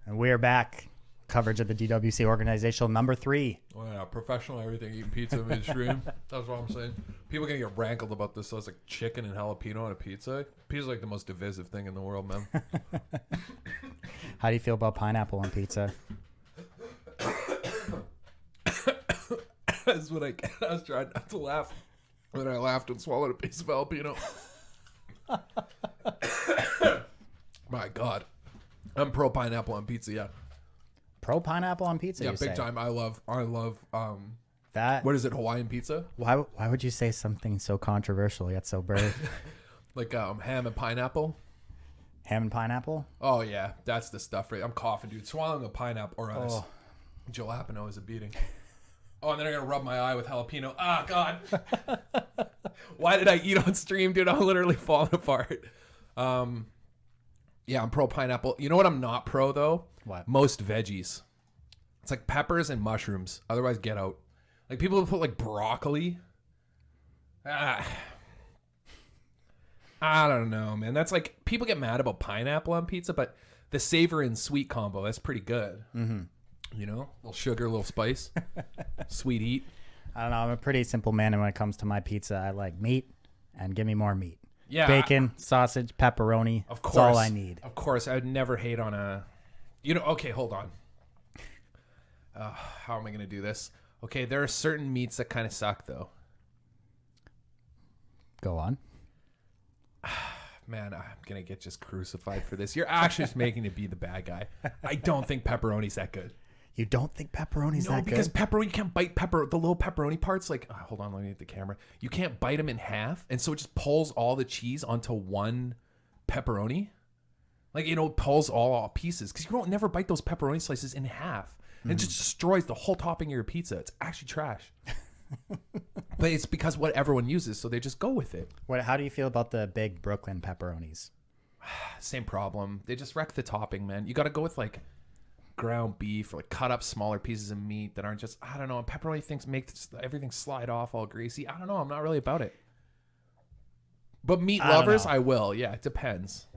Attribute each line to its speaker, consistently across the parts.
Speaker 1: And we're back. Coverage of the DWC Organizational number 3.
Speaker 2: Oh, yeah, professional everything, eating pizza midstream. That's what I'm saying. People are going to get rankled about this. So it's like chicken and jalapeno on a pizza. Pizza's like the most divisive thing in the world, man.
Speaker 1: How do you feel about pineapple on pizza?
Speaker 2: That's what I was trying not to laugh when I laughed and swallowed a piece of jalapeno. My God. I'm pro pineapple on pizza, yeah.
Speaker 1: Pro pineapple on pizza?
Speaker 2: Yeah,
Speaker 1: you
Speaker 2: big
Speaker 1: say?
Speaker 2: time. I love
Speaker 1: that.
Speaker 2: what is it, Hawaiian pizza?
Speaker 1: Why would you say something so controversial yet so brave?
Speaker 2: Like ham and pineapple?
Speaker 1: Ham and pineapple?
Speaker 2: Oh, yeah. That's the stuff, right? I'm coughing, dude. Swallowing a pineapple or a jalapeno is a beating. Oh, and then I'm going to rub my eye with jalapeno. Ah, God. Why did I eat on stream, dude? I'm literally falling apart. Yeah, I'm pro pineapple. You know what I'm not pro, though?
Speaker 1: What?
Speaker 2: Most veggies. It's like peppers and mushrooms. Otherwise, get out. Like people who put like broccoli. I don't know, man. That's like, people get mad about pineapple on pizza, but the savor and sweet combo, that's pretty good. Mm-hmm. You know, a little sugar, a little spice, sweet heat.
Speaker 1: I don't know. I'm a pretty simple man, and when it comes to my pizza, I like meat, and give me more meat.
Speaker 2: Yeah,
Speaker 1: bacon, sausage, pepperoni.
Speaker 2: Of course,
Speaker 1: that's all I need.
Speaker 2: Of course, I would never hate on a. You know, okay, hold on. How am I going to do this? Okay, there are certain meats that kind of suck, though.
Speaker 1: Go on.
Speaker 2: Man, I'm going to get just crucified for this. You're actually just making me be the bad guy. I don't think pepperoni's that good.
Speaker 1: You don't think pepperoni's that good?
Speaker 2: No, because pepperoni, you can't bite the little pepperoni parts. Like, hold on, let me get the camera. You can't bite them in half, and so it just pulls all the cheese onto one pepperoni. Like, you know, it pulls all pieces, because you don't never bite those pepperoni slices in half. And it just destroys the whole topping of your pizza. It's actually trash. But it's because what everyone uses, so they just go with it.
Speaker 1: How do you feel about the big Brooklyn pepperonis?
Speaker 2: Same problem. They just wreck the topping, man. You got to go with like ground beef or like cut up smaller pieces of meat that aren't just, I don't know, and pepperoni things make everything slide off all greasy. I don't know. I'm not really about it. But meat lovers, I will. Yeah, it depends.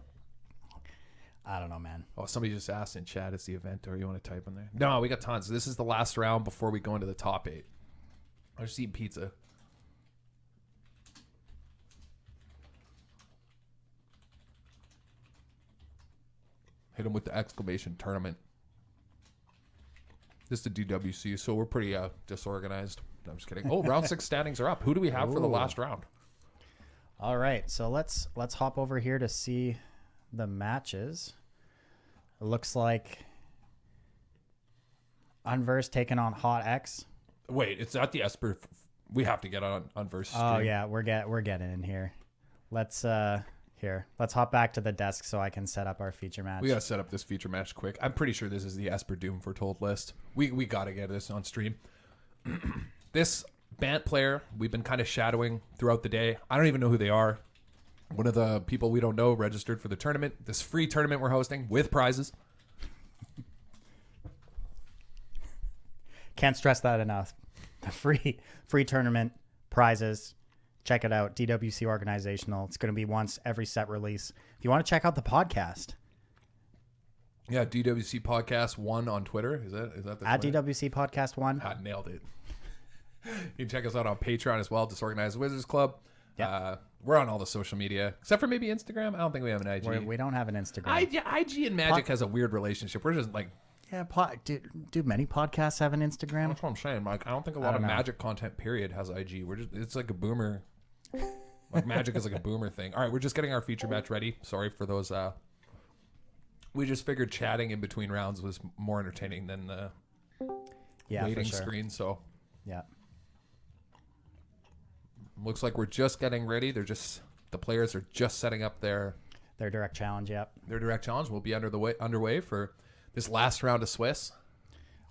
Speaker 1: I don't know, man.
Speaker 2: Oh, somebody just asked in chat, is the event, or you want to type in there? No, we got tons. This is the last round before we go into the top 8. I'll just eat pizza. Hit them with the exclamation tournament. This is the DWC, so we're pretty disorganized. No, I'm just kidding. Oh, round 6 standings are up. Who do we have for the last round?
Speaker 1: All right, so let's hop over here to see the matches. It looks like Unversed taking on Hawtx.
Speaker 2: Wait, it's not the Esper. We have to get on Unversed.
Speaker 1: Oh yeah, we're getting in here. Let's hop back to the desk so I can set up our feature match.
Speaker 2: We gotta set up this feature match quick. I'm pretty sure this is the Esper Doom Foretold list. We gotta get this on stream. This Bant player we've been kind of shadowing throughout the day. I don't even know who they are. One of the people we don't know registered for the tournament. This free tournament we're hosting with prizes.
Speaker 1: Can't stress that enough. A free tournament, prizes. Check it out. DWC Organizational. It's going to be once every set release. If you want to check out the podcast.
Speaker 2: Yeah, DWC Podcast 1 on Twitter. Is that the
Speaker 1: At DWC Podcast 1?
Speaker 2: I nailed it. You can check us out on Patreon as well, Disorganized Wizards Club. Yep. We're on all the social media, except for maybe Instagram. I don't think we have an IG.
Speaker 1: We don't have an Instagram.
Speaker 2: IG and Magic has a weird relationship. We're just like...
Speaker 1: Yeah, do many podcasts have an Instagram?
Speaker 2: That's what I'm saying. Like, I don't think a lot of Magic content, period, has IG. It's like a boomer... Like Magic is like a boomer thing. All right, we're just getting our feature match ready. Sorry for those. We just figured chatting in between rounds was more entertaining than the waiting screen. So
Speaker 1: yeah,
Speaker 2: looks like we're just getting ready. The players are just setting up their
Speaker 1: direct challenge. Yep,
Speaker 2: their direct challenge will be underway for this last round of Swiss.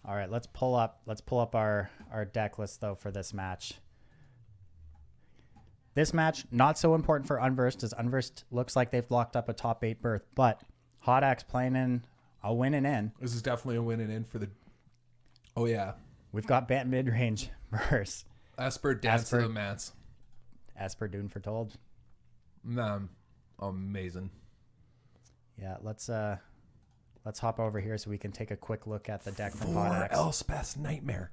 Speaker 1: All right, let's pull up our deck list though for this match. This match, not so important for Unversed, as Unversed looks like they've locked up a top 8 berth, but Hawtx playing in a win and in.
Speaker 2: This is definitely a win and in for the... Oh, yeah.
Speaker 1: We've got Bant mid-range versus...
Speaker 2: Esper Dance to the Mance.
Speaker 1: Esper Doom Foretold.
Speaker 2: Amazing.
Speaker 1: Yeah, let's let's hop over here so we can take a quick look at the deck from
Speaker 2: 4
Speaker 1: Hawtx.
Speaker 2: Elspeth's Nightmare.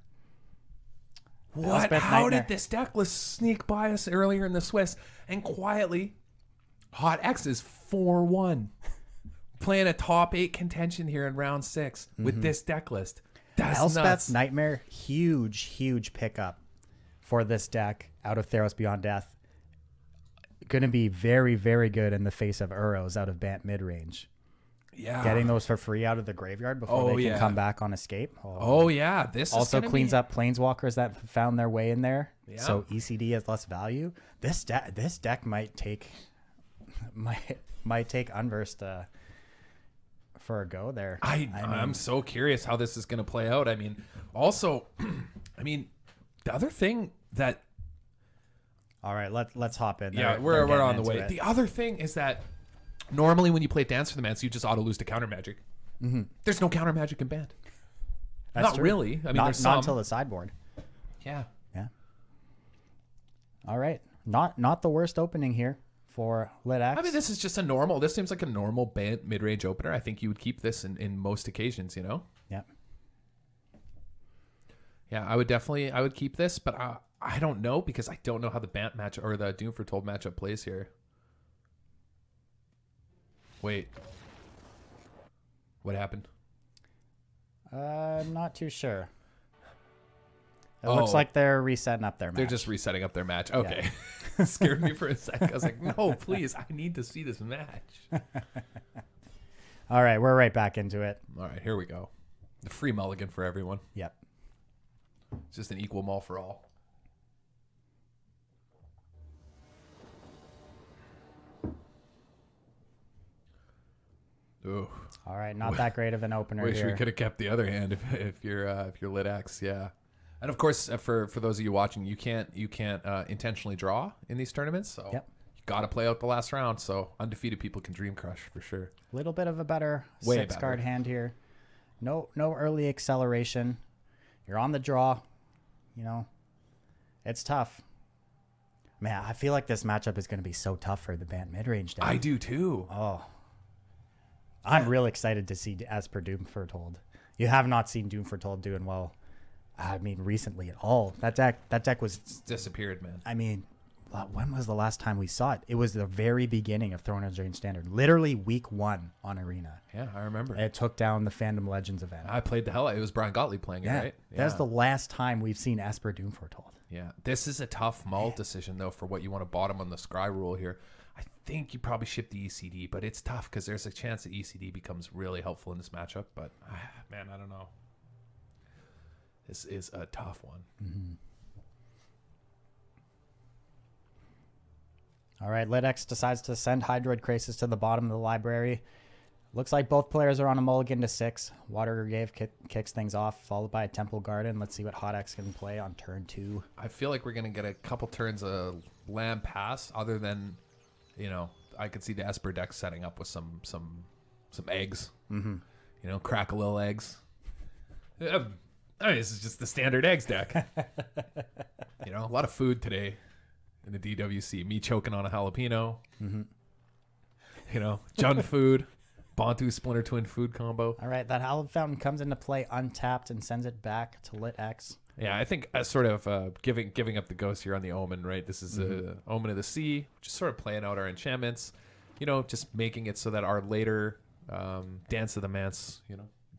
Speaker 2: What?
Speaker 1: Elspeth
Speaker 2: How
Speaker 1: Nightmare.
Speaker 2: did this deck list sneak by us earlier in the Swiss? And quietly, Hawtx is 4-1. Playing a top 8 contention here in round 6 with this deck list. That's
Speaker 1: Elspeth's
Speaker 2: nuts.
Speaker 1: Nightmare, huge pickup for this deck out of Theros Beyond Death. Going to be very, very good in the face of Uros out of Bant midrange.
Speaker 2: Yeah.
Speaker 1: Getting those for free out of the graveyard before they can come back on escape.
Speaker 2: Oh, yeah. This
Speaker 1: also
Speaker 2: is
Speaker 1: cleans up planeswalkers that found their way in there.
Speaker 2: Yeah.
Speaker 1: So ECD has less value. This deck might take Unversed for a go there.
Speaker 2: I'm so curious how this is going to play out. I mean, also, the other thing that
Speaker 1: all right, let's hop in.
Speaker 2: Yeah, we're on the way. The other thing is that normally when you play Dance for the Mance, you just auto lose to counter magic. Mm-hmm. There's no counter magic in Band.
Speaker 1: That's
Speaker 2: Not
Speaker 1: true.
Speaker 2: really. I mean, there's some.
Speaker 1: Not until the sideboard.
Speaker 2: Yeah.
Speaker 1: Yeah. All right, not the worst opening here for Litxx.
Speaker 2: I mean, this is just a normal. This seems like a normal Band mid-range opener. I think you would keep this in most occasions. You know.
Speaker 1: Yeah.
Speaker 2: Yeah, I would keep this, but I don't know because I don't know how the Bant match or the Doom Foretold matchup plays here. Wait. What happened?
Speaker 1: I'm not too sure. It looks like they're resetting up their match.
Speaker 2: They're just resetting up their match. Okay. Yeah. Scared me for a second. I was like, no, please. I need to see this match.
Speaker 1: All right. We're right back into it.
Speaker 2: All right. Here we go. The free mulligan for everyone.
Speaker 1: Yep.
Speaker 2: It's just an equal mull for all. Ooh.
Speaker 1: All right. Not that great of an opener
Speaker 2: Wish
Speaker 1: here.
Speaker 2: we could have kept the other hand if you're Litxx, yeah. And of course, for those of you watching, you can't intentionally draw in these tournaments, so
Speaker 1: Yep.
Speaker 2: you got to play out the last round. So undefeated people can dream crush for sure.
Speaker 1: A little bit of a better
Speaker 2: Way
Speaker 1: 6-card
Speaker 2: better.
Speaker 1: hand here. No early acceleration. You're on the draw. You know, it's tough. Man, I feel like this matchup is going to be so tough for the Bant midrange deck.
Speaker 2: I do too.
Speaker 1: Oh, I'm real excited to see as per Doom Foretold. You have not seen Doom Foretold doing well. I mean, recently at all. That deck was.
Speaker 2: It's disappeared, man.
Speaker 1: I mean, when was the last time we saw it? It was the very beginning of Throne of Drain Standard, literally week 1 on Arena.
Speaker 2: Yeah, I remember.
Speaker 1: It took down the Fandom Legends event.
Speaker 2: I played the hell out. It was Brian Gottlieb playing it, right?
Speaker 1: That's the last time we've seen Esper Doom Foretold.
Speaker 2: Yeah, this is a tough mull decision though for what you want to bottom on the scry rule here. I think you probably ship the ECD, but it's tough because there's a chance that ECD becomes really helpful in this matchup. But man, I don't know. This is a tough one.
Speaker 1: Mm-hmm. All right, Litxx decides to send Hydroid Krasis to the bottom of the library. Looks like both players are on a mulligan to 6. Water Grave kicks things off, followed by a Temple Garden. Let's see what Hawtx can play on turn 2.
Speaker 2: I feel like we're going to get a couple turns of land pass other than, I could see the Esper deck setting up with some eggs. Mm-hmm. Crack a little eggs. I mean, this is just the standard eggs deck. A lot of food today in the DWC. Me choking on a jalapeno. Mm-hmm. Jund food. Bantu Splinter Twin food combo.
Speaker 1: All right, that Hallowed Fountain comes into play untapped and sends it back to Litxx.
Speaker 2: Yeah, I think sort of giving up the ghost here on the Omen, right? This is Omen of the Sea, just sort of playing out our enchantments, just making it so that our later Dance of the Mance,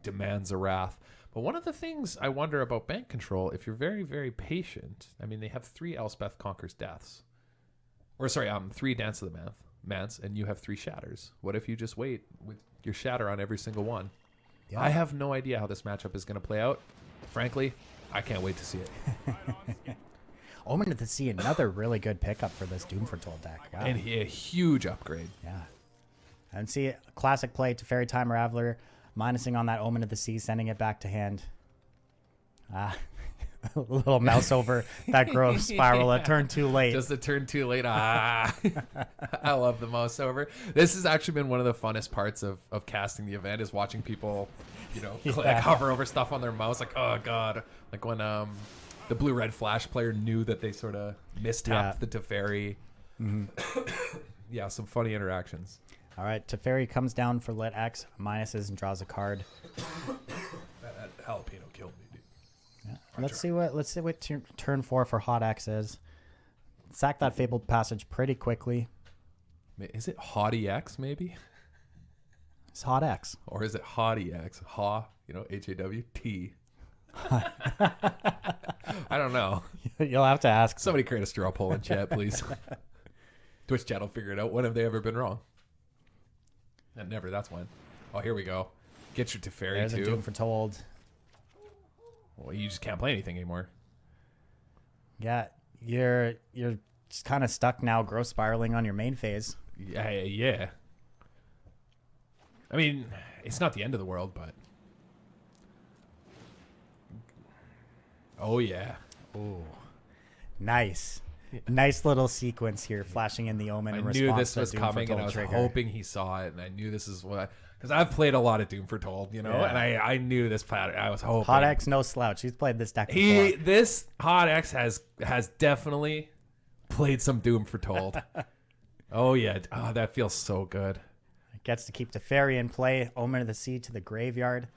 Speaker 2: demands a wrath. But one of the things I wonder about bank control, if you're very, very patient, I mean, they have 3 Elspeth Conquers Deaths. Or, sorry, 3 Dance of the Mance, and you have 3 Shatters. What if you just wait with your Shatter on every single one? Yeah. I have no idea how this matchup is going to play out. Frankly, I can't wait to see it.
Speaker 1: Omen of the Sea, another really good pickup for this Doom Foretold deck. Wow.
Speaker 2: And a huge upgrade.
Speaker 1: Yeah. And see, classic play to Fairy Time Raveler, minusing on that Omen of the Sea, sending it back to hand. A little mouse over that growth spiral at turn too late.
Speaker 2: Just a turn too late. I love the mouse over. This has actually been one of the funnest parts of casting the event is watching people, like hover over stuff on their mouse. Like, oh God. Like when the blue-red Flash player knew that they sort of mistapped the Teferi. Mm-hmm. Yeah, some funny interactions.
Speaker 1: All right, Teferi comes down for Litxx, minuses and draws a card.
Speaker 2: That jalapeno killed me, dude.
Speaker 1: Yeah. Let's see what turn 4 for Hawtx is. Sack that Fabled Passage pretty quickly.
Speaker 2: Is it Hawtx maybe?
Speaker 1: It's Hawtx.
Speaker 2: Or is it Hawtx? H-A-W-T. I don't know.
Speaker 1: You'll have to ask.
Speaker 2: Somebody create a straw poll in chat, please. Twitch chat will figure it out. When have they ever been wrong? And never. That's when. Oh, here we go. Get your Teferi
Speaker 1: There's
Speaker 2: too.
Speaker 1: a Doom Foretold.
Speaker 2: Well, you just can't play anything anymore.
Speaker 1: Yeah, you're just kind of stuck now, growth spiraling on your main phase.
Speaker 2: Yeah. I mean, it's not the end of the world, but. Oh yeah.
Speaker 1: Ooh, nice. Nice little sequence here, flashing in the Omen.
Speaker 2: I
Speaker 1: in
Speaker 2: knew
Speaker 1: response
Speaker 2: this
Speaker 1: to
Speaker 2: was
Speaker 1: Doom
Speaker 2: coming, and
Speaker 1: Foretold
Speaker 2: I was
Speaker 1: trigger.
Speaker 2: hoping he saw it, and I knew this is what. Because I've played a lot of Doom Foretold, and I knew this pattern. I was hoping.
Speaker 1: Hawtx, no slouch. He's played this deck before.
Speaker 2: This Hawtx has definitely played some Doom Foretold. Oh yeah, that feels so good.
Speaker 1: Gets to keep Teferi in play. Omen of the Sea to the graveyard.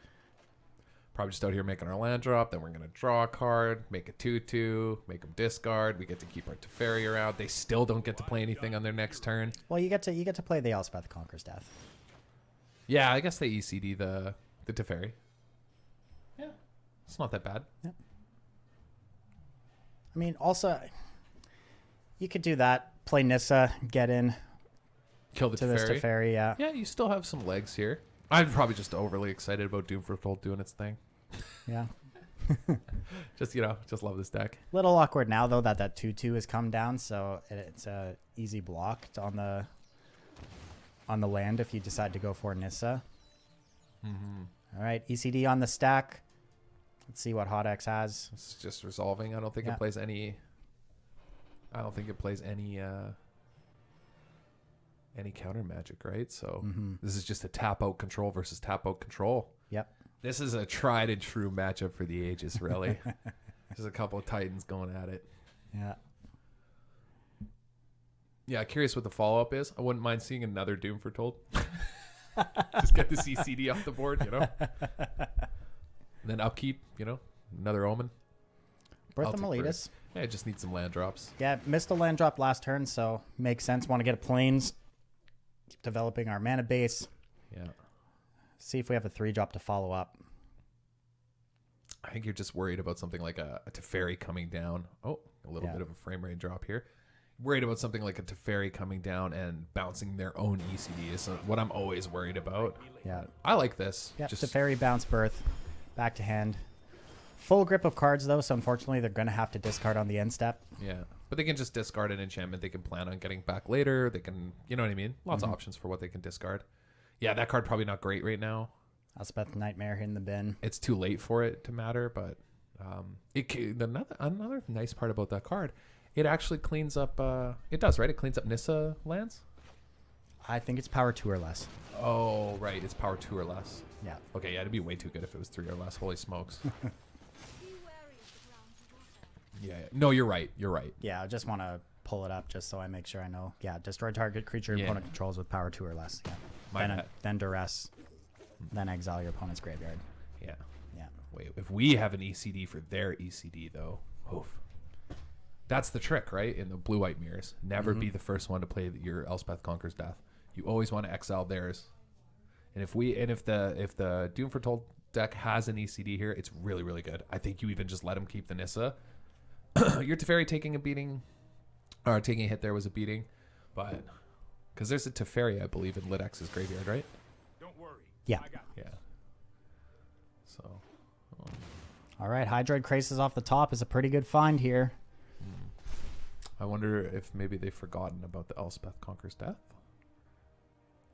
Speaker 2: Probably just out here making our land drop. Then we're gonna draw a card, make a 2/2, make them discard. We get to keep our Teferi around. They still don't get to play anything on their next turn.
Speaker 1: Well, you get to play the Elspeth Conquers Death.
Speaker 2: Yeah, I guess they ECD the Teferi. Yeah, it's not that bad.
Speaker 1: Yep. I mean, also, you could do that. Play Nissa, get in
Speaker 2: Kill the
Speaker 1: to this
Speaker 2: Teferi.
Speaker 1: Teferi. Yeah.
Speaker 2: Yeah, you still have some legs here. I'm probably just overly excited about Doom Foretold doing its thing.
Speaker 1: Yeah.
Speaker 2: Just love this deck.
Speaker 1: Little awkward now though that 2/2 has come down, so it's a easy block on the land if you decide to go for Nissa.
Speaker 2: Mm-hmm.
Speaker 1: All right, ECD on the stack. Let's see what Hawtx has.
Speaker 2: It's just resolving. I don't think it plays any. Any counter magic, right? So this is just a tap out control versus tap out control.
Speaker 1: Yep.
Speaker 2: This is a tried and true matchup for the ages, really. There's a couple of Titans going at it.
Speaker 1: Yeah.
Speaker 2: Yeah, curious what the follow up is. I wouldn't mind seeing another Doom Foretold. Just get the CCD off the board, And then upkeep, another Omen.
Speaker 1: Birth
Speaker 2: I'll
Speaker 1: of
Speaker 2: take
Speaker 1: Miletus.
Speaker 2: Yeah, just need some land drops.
Speaker 1: Yeah, missed a land drop last turn, so makes sense. Want to get a plains. Keep developing our mana base.
Speaker 2: Yeah.
Speaker 1: See if we have a 3-drop to follow up.
Speaker 2: I think you're just worried about something like a Teferi coming down. Oh, a little bit of a frame rate drop here. Worried about something like a Teferi coming down and bouncing their own ECD is what I'm always worried about.
Speaker 1: Yeah.
Speaker 2: I like this.
Speaker 1: Yeah, Teferi bounce birth. Back to hand. Full grip of cards, though, so unfortunately they're going to have to discard on the end step.
Speaker 2: Yeah. But they can just discard an enchantment. They can plan on getting back later. They can, you know what I mean? Lots of options for what they can discard. Yeah, that card probably not great right now.
Speaker 1: Elspeth Nightmare in the bin.
Speaker 2: It's too late for it to matter, but another nice part about that card, it actually cleans up, it does, right? It cleans up Nissa lands?
Speaker 1: I think it's power 2 or less.
Speaker 2: Oh, right. It's power 2 or less.
Speaker 1: Yeah.
Speaker 2: Okay, yeah, it'd be way too good if it was 3 or less. Holy smokes. Yeah. No, you're right. You're right.
Speaker 1: Yeah, I just want to pull it up just so I make sure I know. Yeah, destroy target creature your opponent controls with power 2 or less. Yeah. Then duress. Then exile your opponent's graveyard.
Speaker 2: Yeah.
Speaker 1: Yeah.
Speaker 2: Wait, if we have an ECD for their ECD, though, oof. That's the trick, right? In the blue-white mirrors. Never be the first one to play your Elspeth Conquers Death. You always want to exile theirs. And if the Doom Foretold deck has an ECD here, it's really, really good. I think you even just let them keep the Nissa. Your Teferi taking a beating, or taking a hit there was a beating, but because there's a Teferi, I believe, in Litxx's graveyard, right?
Speaker 3: Don't worry.
Speaker 1: Yeah.
Speaker 2: Yeah. So.
Speaker 1: All right, Hydroid Krasis off the top is a pretty good find here.
Speaker 2: I wonder if maybe they've forgotten about the Elspeth Conquers Death.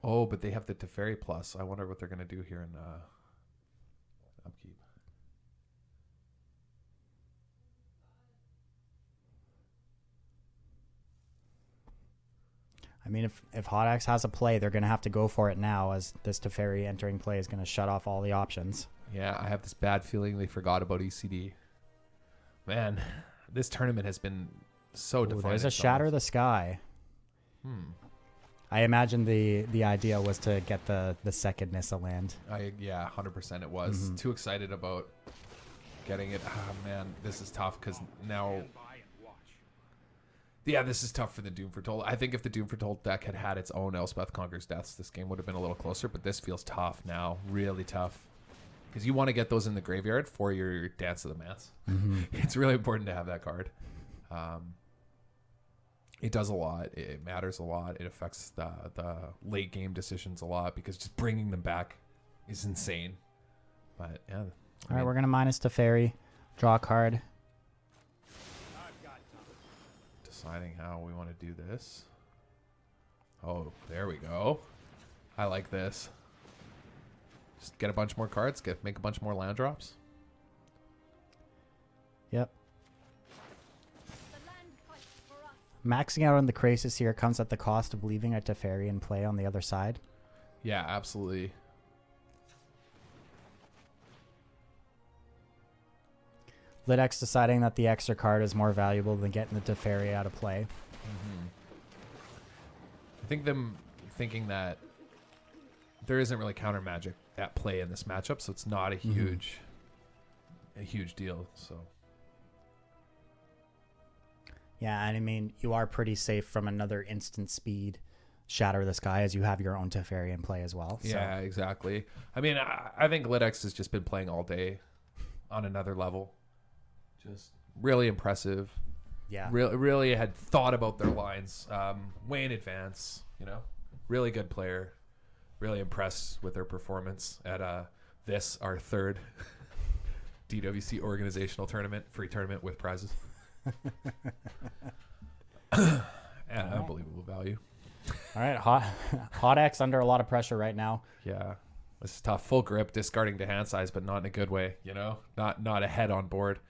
Speaker 2: Oh, but they have the Teferi plus. I wonder what they're going to do here in upkeep.
Speaker 1: I mean, if Hawtx has a play, they're going to have to go for it now, as this Teferi entering play is going to shut off all the options.
Speaker 2: Yeah, I have this bad feeling they forgot about ECD. Man, this tournament has been so defining.
Speaker 1: There's a Shatter the Sky. I imagine the idea was to get the second Nissa land.
Speaker 2: 100% it was. Too excited about getting it. Oh, man, this is tough because now... Yeah, this is tough for the Doom Foretold. I think if the Doom Foretold deck had had its own Elspeth Conquers Deaths, this game would have been a little closer, but this feels tough now. Really tough. Because you want to get those in the graveyard for your Dance of the Mance. It's really important to have that card. It does a lot. It matters a lot. It affects the late game decisions a lot because just bringing them back is insane. But yeah.
Speaker 1: All right, we're going to minus Teferi. Draw a card.
Speaker 2: Deciding how we want to do this. Oh, there we go. I like this. Just get a bunch more cards. Make a bunch more land drops.
Speaker 1: Yep. Maxing out on the Krasis here comes at the cost of leaving a Teferi in play on the other side.
Speaker 2: Yeah, absolutely.
Speaker 1: Litxx deciding that the extra card is more valuable than getting the Teferi out of play.
Speaker 2: I think them thinking that there isn't really counter magic at play in this matchup, so it's not a huge deal. So
Speaker 1: yeah, and I mean, you are pretty safe from another instant speed Shatter the Sky as you have your own Teferi in play as well. So.
Speaker 2: Yeah, exactly. I mean, I think Litxx has just been playing all day on another level. Just really impressive.
Speaker 1: Yeah.
Speaker 2: Really had thought about their lines way in advance, you know. Really good player. Really impressed with their performance at our third DWC Organizational tournament, free tournament with prizes. And unbelievable value.
Speaker 1: All right, Hawtx under a lot of pressure right now.
Speaker 2: Yeah. This is tough. Full grip, discarding to hand size, but not in a good way, you know? Not a head on board.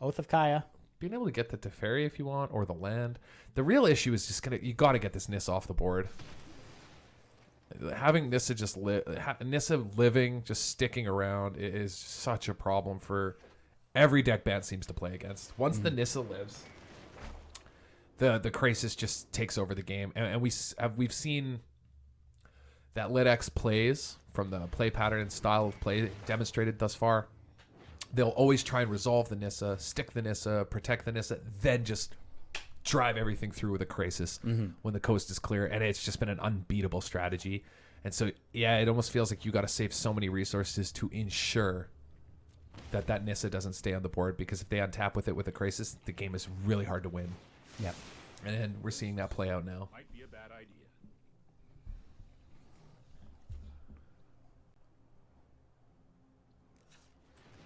Speaker 1: Oath of Kaya.
Speaker 2: Being able to get the Teferi if you want, or the land. The real issue is just you got to get this Nissa off the board. Having Nissa Nissa living, just sticking around is such a problem for every deck Bant seems to play against. Once the Nissa lives, the Krasis just takes over the game, and we've seen that Litxx plays from the play pattern and style of play demonstrated thus far. They'll always try and resolve the Nissa, stick the Nissa, protect the Nissa, then just drive everything through with a Krasis when the coast is clear, and it's just been an unbeatable strategy. And so, yeah, it almost feels like you got to save so many resources to ensure that Nissa doesn't stay on the board, because if they untap with it with a Krasis, the game is really hard to win.
Speaker 1: Yep.
Speaker 2: And we're seeing that play out now.
Speaker 3: Might be a bad idea.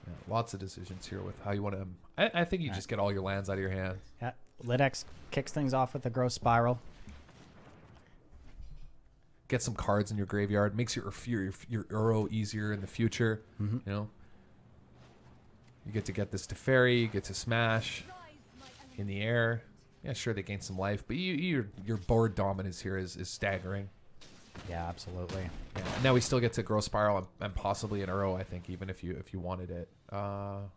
Speaker 2: Yeah, lots of decisions here with how you want to... I think you just get all your lands out of your hand.
Speaker 1: Yeah. Litxx kicks things off with a Gross Spiral.
Speaker 2: Get some cards in your graveyard. Makes your Uro easier in the future. You know? You get this Teferi. You get to smash in the air. Yeah, sure, they gain some life, but your board dominance here is staggering.
Speaker 1: Yeah, absolutely.
Speaker 2: Yeah. Now we still get to Gross Spiral and possibly an Uro, I think, even if you wanted it. No,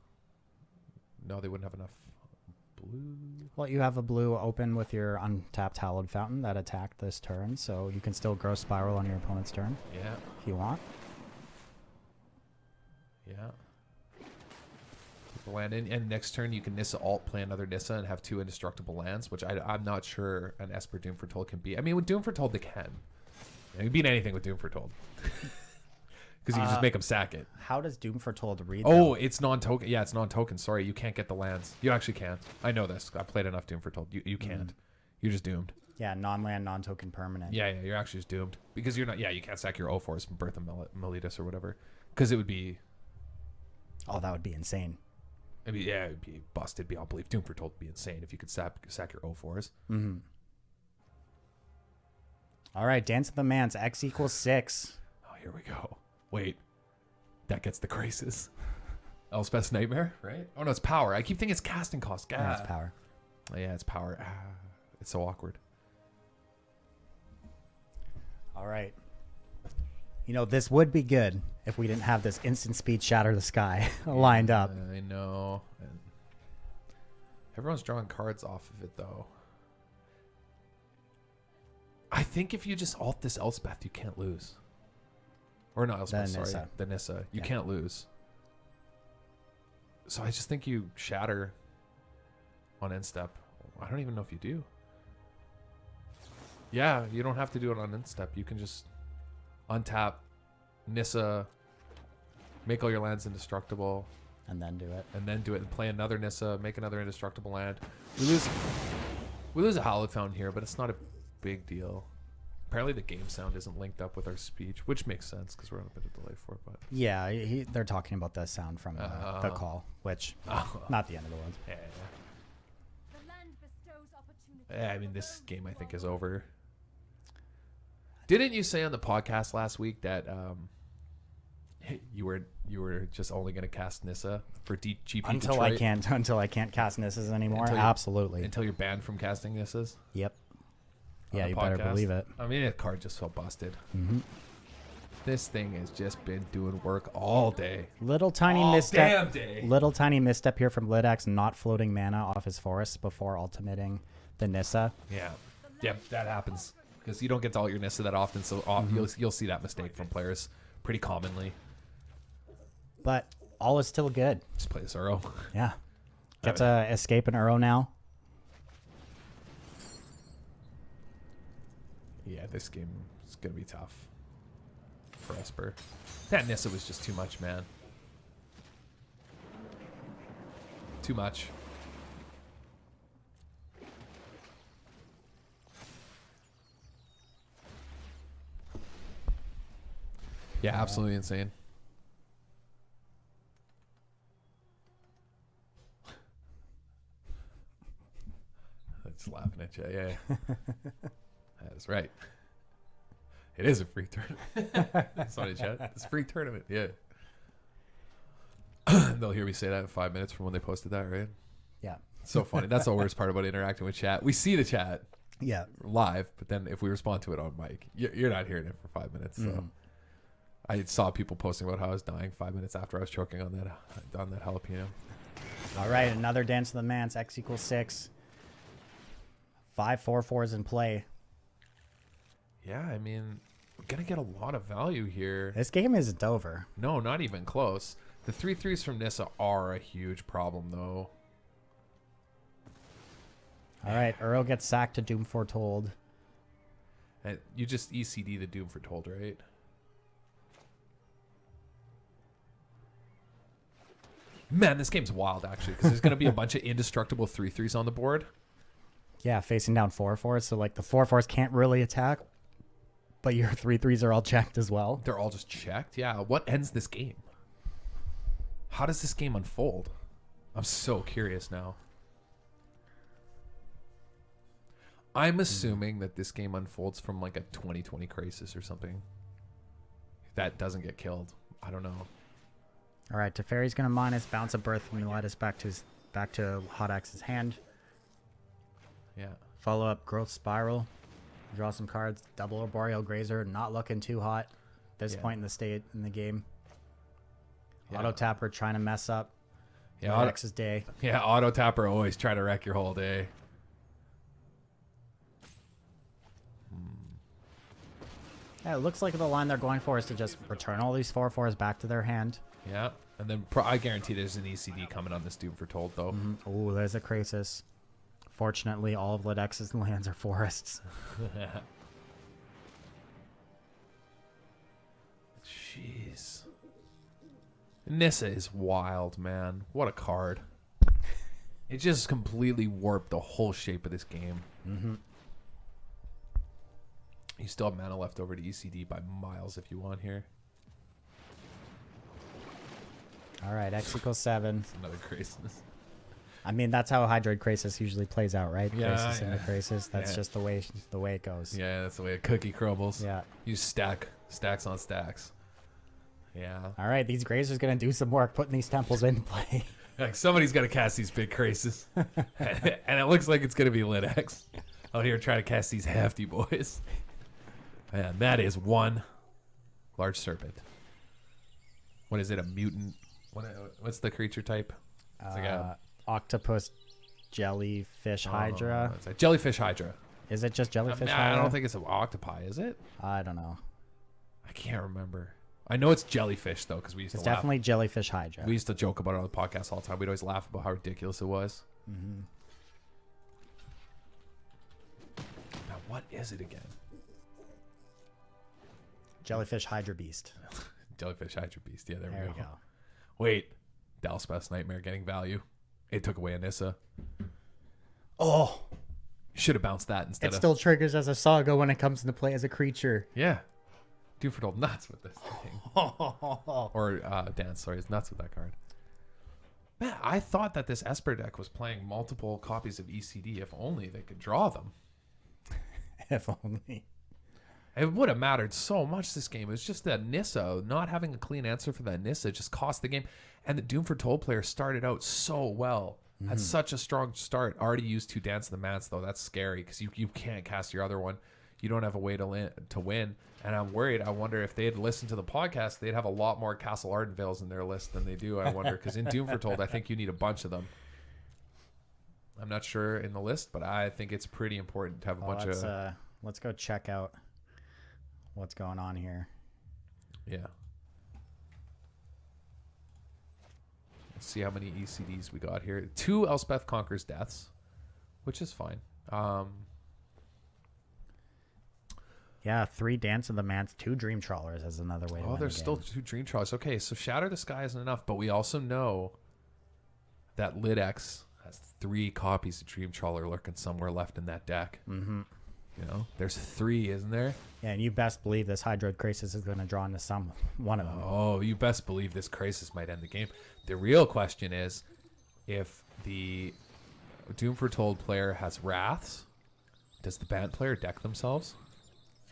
Speaker 2: they wouldn't have enough blue.
Speaker 1: Well, you have a blue open with your untapped Hallowed Fountain that attacked this turn, so you can still Gross Spiral on your opponent's turn.
Speaker 2: Yeah.
Speaker 1: If you want.
Speaker 2: Yeah. Put the land in, and next turn you can Nissa alt, play another Nissa, and have 2 indestructible lands, which I'm not sure an Esper Doom Foretold can beat. I mean, with Doom Foretold they can. You can beat anything with Doom Foretold. Because you can just make them sack it.
Speaker 1: How does Doom Foretold read?
Speaker 2: Oh,
Speaker 1: though?
Speaker 2: it's non-token. Yeah, it's non-token. Sorry, you can't get the lands. You actually can't. I know this. I've played enough Doom Foretold. You can't. You're just doomed.
Speaker 1: Yeah, non-land, non-token permanent.
Speaker 2: Yeah, you're actually just doomed. Because you're not... Yeah, you can't sack your O4s from Birth of Meletus or whatever. Because it would be...
Speaker 1: Oh, that would be insane.
Speaker 2: I mean, yeah, it'd be busted. I believe Doom Foretold would be insane if you could sack your O4s.
Speaker 1: All right, Dance of the Mance, X = 6.
Speaker 2: Oh, here we go. Wait. That gets the Krasis. Elspeth's Nightmare, right? Oh, no, it's power. I keep thinking it's casting cost. God.
Speaker 1: Yeah, it's power.
Speaker 2: Oh, yeah, it's power. It's so awkward.
Speaker 1: All right. You know, this would be good if we didn't have this instant speed Shatter the Sky lined up.
Speaker 2: I know. And everyone's drawing cards off of it, though. I think if you just alt this Elspeth, you can't lose. Or not Elspeth, sorry.
Speaker 1: Nissa.
Speaker 2: The Nissa. You can't lose. So I just think you shatter on end step. I don't even know if you do. Yeah, you don't have to do it on end step. You can just untap Nissa, make all your lands indestructible.
Speaker 1: And then do it.
Speaker 2: And then do it and play another Nissa, make another indestructible land. We lose a Hallowed Fountain here, but it's not a big deal. Apparently the game sound isn't linked up with our speech, which makes sense because we're on a bit of delay for it. But
Speaker 1: Yeah, they're talking about the sound from the call, which not the end of the world.
Speaker 2: yeah. I mean, this game I think is over. Didn't you say on the podcast last week that you were just only going to cast Nissa for GP
Speaker 1: until
Speaker 2: Detroit?
Speaker 1: until I can't cast Nissas anymore? Absolutely.
Speaker 2: Until you're banned from casting Nissas?
Speaker 1: Yep. Yeah, you better believe it.
Speaker 2: I mean, the card just felt busted.
Speaker 1: Mm-hmm.
Speaker 2: This thing has just been doing work all day.
Speaker 1: Little tiny
Speaker 2: Damn
Speaker 1: misstep.
Speaker 2: day.
Speaker 1: Little tiny misstep here from Litxx, not floating mana off his forest before ultimating the Nissa.
Speaker 2: Yeah. Yep, that happens. Because you don't get to ult your Nissa that often, so you'll see that mistake from players pretty commonly.
Speaker 1: But all is still good.
Speaker 2: Just play this Uro.
Speaker 1: Yeah. Get to escape an Uro now.
Speaker 2: Yeah, this game is going to be tough for Esper. That Nissa was just too much, man. Too much. Yeah, absolutely insane. That's laughing at you. Yeah. That is right. It is a free tournament. Sorry, chat. It's a free tournament. Yeah. They'll hear me say that in 5 minutes from when they posted that, right?
Speaker 1: Yeah.
Speaker 2: So funny. That's the worst part about interacting with chat. We see the chat
Speaker 1: Yeah.
Speaker 2: live, but then if we respond to it on mic, you're not hearing it for 5 minutes. So I saw people posting about how I was dying 5 minutes after I was choking on that jalapeno.
Speaker 1: All right, another Dance of the Mance, X = 6. 5 4/4s in play.
Speaker 2: Yeah, I mean, we're going to get a lot of value here.
Speaker 1: This game isn't over.
Speaker 2: No, not even close. The 3/3s from Nissa are a huge problem, though.
Speaker 1: All right, Uro gets sacked to Doom Foretold.
Speaker 2: And you just ECD the Doom Foretold, right? Man, this game's wild, actually, because there's going to be a bunch of indestructible 3/3s on the board.
Speaker 1: Yeah, facing down 4/4s, so like the 4/4s can't really attack, but your 3/3s are all checked as well.
Speaker 2: They're all just checked? Yeah, what ends this game? How does this game unfold? I'm so curious now. I'm assuming that this game unfolds from like a 2020 crisis or something. That doesn't get killed. I don't know.
Speaker 1: All right, Teferi's going to minus Bounce of Birth from Miletus back to Hawtx's hand.
Speaker 2: Yeah.
Speaker 1: Follow up Growth Spiral. Draw some cards. Double Arboreal Grazer. Not looking too hot at this point in the game.
Speaker 2: Yeah.
Speaker 1: Auto Tapper trying to mess up X's day.
Speaker 2: Yeah, Auto Tapper always trying to wreck your whole day.
Speaker 1: Yeah, it looks like the line they're going for is to just return all these 4/4s back to their hand.
Speaker 2: Yeah, and then I guarantee there's an ECD coming on this Doom Foretold, though.
Speaker 1: Oh, there's a Krasis. Fortunately, all of Litx's lands are forests.
Speaker 2: Jeez. Nissa is wild, man. What a card. It just completely warped the whole shape of this game. You still have mana left over to ECD by miles if you want here.
Speaker 1: All right, X = 7.
Speaker 2: Another crisis.
Speaker 1: I mean, that's how Hydroid Krasis usually plays out, right?
Speaker 2: Yeah,
Speaker 1: Krasis into Krasis. That's just the way it goes.
Speaker 2: Yeah, that's the way a cookie crumbles.
Speaker 1: Yeah.
Speaker 2: You stacks on stacks. Yeah.
Speaker 1: All right, these Grazers going to do some work putting these temples in play.
Speaker 2: Like somebody's got to cast these big crises. And it looks like it's going to be Litxx out here trying to cast these hefty boys. Man, that is one large serpent. What is it? A mutant? What's the creature type? It's like a
Speaker 1: Octopus Jellyfish Hydra.
Speaker 2: It's a jellyfish Hydra.
Speaker 1: Is it just jellyfish?
Speaker 2: I don't think it's an octopi, is it?
Speaker 1: I don't know.
Speaker 2: I can't remember. I know it's jellyfish though, because we used
Speaker 1: It's
Speaker 2: to laugh.
Speaker 1: definitely jellyfish hydra.
Speaker 2: We used to joke about it on the podcast all the time. We'd always laugh about how ridiculous it was.
Speaker 1: Mm-hmm.
Speaker 2: Now, what is it again?
Speaker 1: Jellyfish hydra beast.
Speaker 2: Jellyfish Hydra Beast. Yeah, there
Speaker 1: There
Speaker 2: we
Speaker 1: we
Speaker 2: go.
Speaker 1: go.
Speaker 2: Wait. Dalspeth's Nightmare getting value. It took away Anissa.
Speaker 1: Oh,
Speaker 2: You should have bounced that instead
Speaker 1: it
Speaker 2: of...
Speaker 1: still triggers as a saga when it comes into play as a creature.
Speaker 2: Yeah. Doomfortold nuts with this thing. Or Dance, sorry, is nuts with that card. Man, I thought that this Esper deck was playing multiple copies of ECD. If only they could draw them.
Speaker 1: If only.
Speaker 2: It would have mattered so much this game. It was just that Nissa, not having a clean answer for that Nissa just cost the game. And the Doom Foretold player started out so well. Had such a strong start. Already used 2 Dance of the Mats, though. That's scary because you can't cast your other one. You don't have a way to win. And I'm worried. I wonder if they had listened to the podcast, they'd have a lot more Castle Ardenvales in their list than they do. I wonder, because in Doom Foretold, I think you need a bunch of them. I'm not sure in the list, but I think it's pretty important to have a bunch of...
Speaker 1: Let's go check out what's going on here.
Speaker 2: Yeah. Let's see how many ECDs we got here. 2 Elspeth Conquers Deaths, which is fine.
Speaker 1: Yeah, 3 Dance of the Mans, 2 Dream Trawlers as another way to win
Speaker 2: There's
Speaker 1: the
Speaker 2: still
Speaker 1: game.
Speaker 2: 2 Dream Trawlers. Okay, so Shatter the Sky isn't enough, but we also know that Litxx has 3 copies of Dream Trawler lurking somewhere left in that deck.
Speaker 1: Mm-hmm.
Speaker 2: You know, there's 3, isn't there?
Speaker 1: Yeah, and you best believe this Hydroid Crisis is going to draw into one of them.
Speaker 2: Oh, you best believe this Crisis might end the game. The real question is, if the Doom Foretold player has Wraths, does the Bant player deck themselves?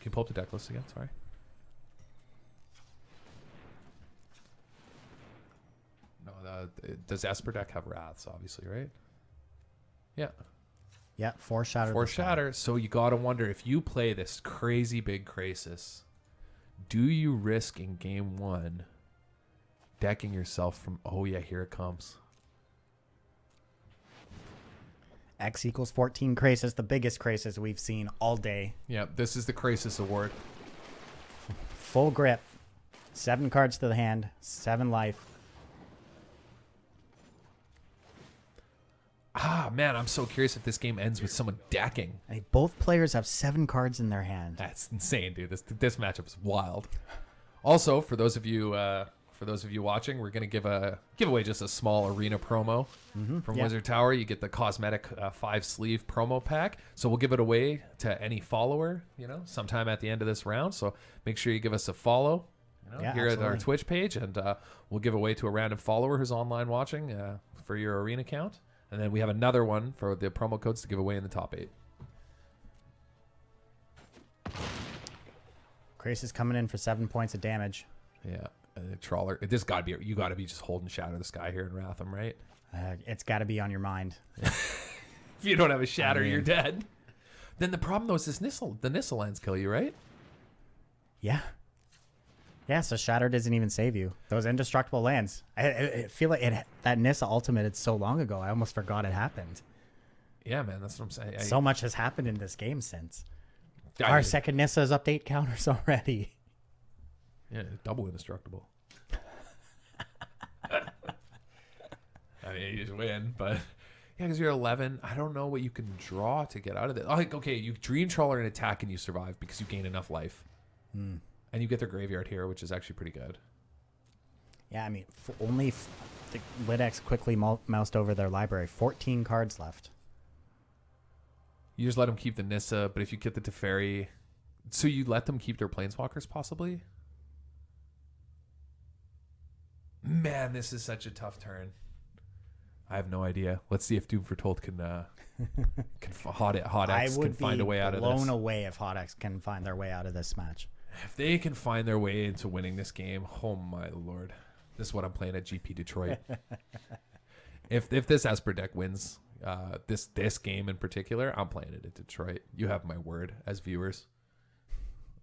Speaker 2: Can you pull up the deck list again? Sorry. No, does Esper deck have Wraths, obviously, right? Yeah.
Speaker 1: Yeah, 4 Shatter.
Speaker 2: 4 Shatter. So you got to wonder, if you play this crazy big Crisis, do you risk in game 1 decking yourself from, oh yeah, here it comes.
Speaker 1: X equals 14 Crisis, the biggest Crisis we've seen all day.
Speaker 2: Yeah, this is the Crisis Award.
Speaker 1: Full grip. 7 cards to the hand, 7 life.
Speaker 2: Man, I'm so curious if this game ends with someone decking.
Speaker 1: I mean, both players have 7 cards in their hand.
Speaker 2: That's insane, dude. This matchup is wild. Also, for those of you watching, we're gonna give away just a small arena promo from Wizard Tower. You get the cosmetic 5-sleeve promo pack. So we'll give it away to any follower, sometime at the end of this round. So make sure you give us a follow, here at our Twitch page, and we'll give away to a random follower who's online watching for your arena account. And then we have another one for the promo codes to give away in the top 8.
Speaker 1: Crisis coming in for 7 points of damage.
Speaker 2: Yeah, Trawler. You got to be just holding Shatter the Sky here in Wratham, right?
Speaker 1: It's got to be on your mind.
Speaker 2: If you don't have a Shatter, you're dead. Then the problem though is the Nissa lands kill you, right?
Speaker 1: Yeah. Yeah, so Shatter doesn't even save you. Those indestructible lands. I feel like that Nissa ultimated so long ago, I almost forgot it happened.
Speaker 2: Yeah, man, that's what I'm saying.
Speaker 1: So much has happened in this game since. Our second Nissa's update counters already.
Speaker 2: Yeah, double indestructible. I mean, you just win, but yeah, because you're 11. I don't know what you can draw to get out of it. Like, okay, you Dream Trawler and attack and you survive because you gain enough life. And you get their graveyard here, which is actually pretty good.
Speaker 1: Yeah, I mean, the Litxx quickly moused over their library. 14 cards left.
Speaker 2: You just let them keep the Nissa, but if you get the Teferi... So you let them keep their Planeswalkers, possibly? Man, this is such a tough turn. I have no idea. Let's see if Doom Foretold can Hawtx can find a way out of this.
Speaker 1: I would be blown away if Hawtx can find their way out of this match.
Speaker 2: If they can find their way into winning this game, oh my lord. This is what I'm playing at GP Detroit. If this Esper deck wins this game in particular, I'm playing it at Detroit. You have my word as viewers.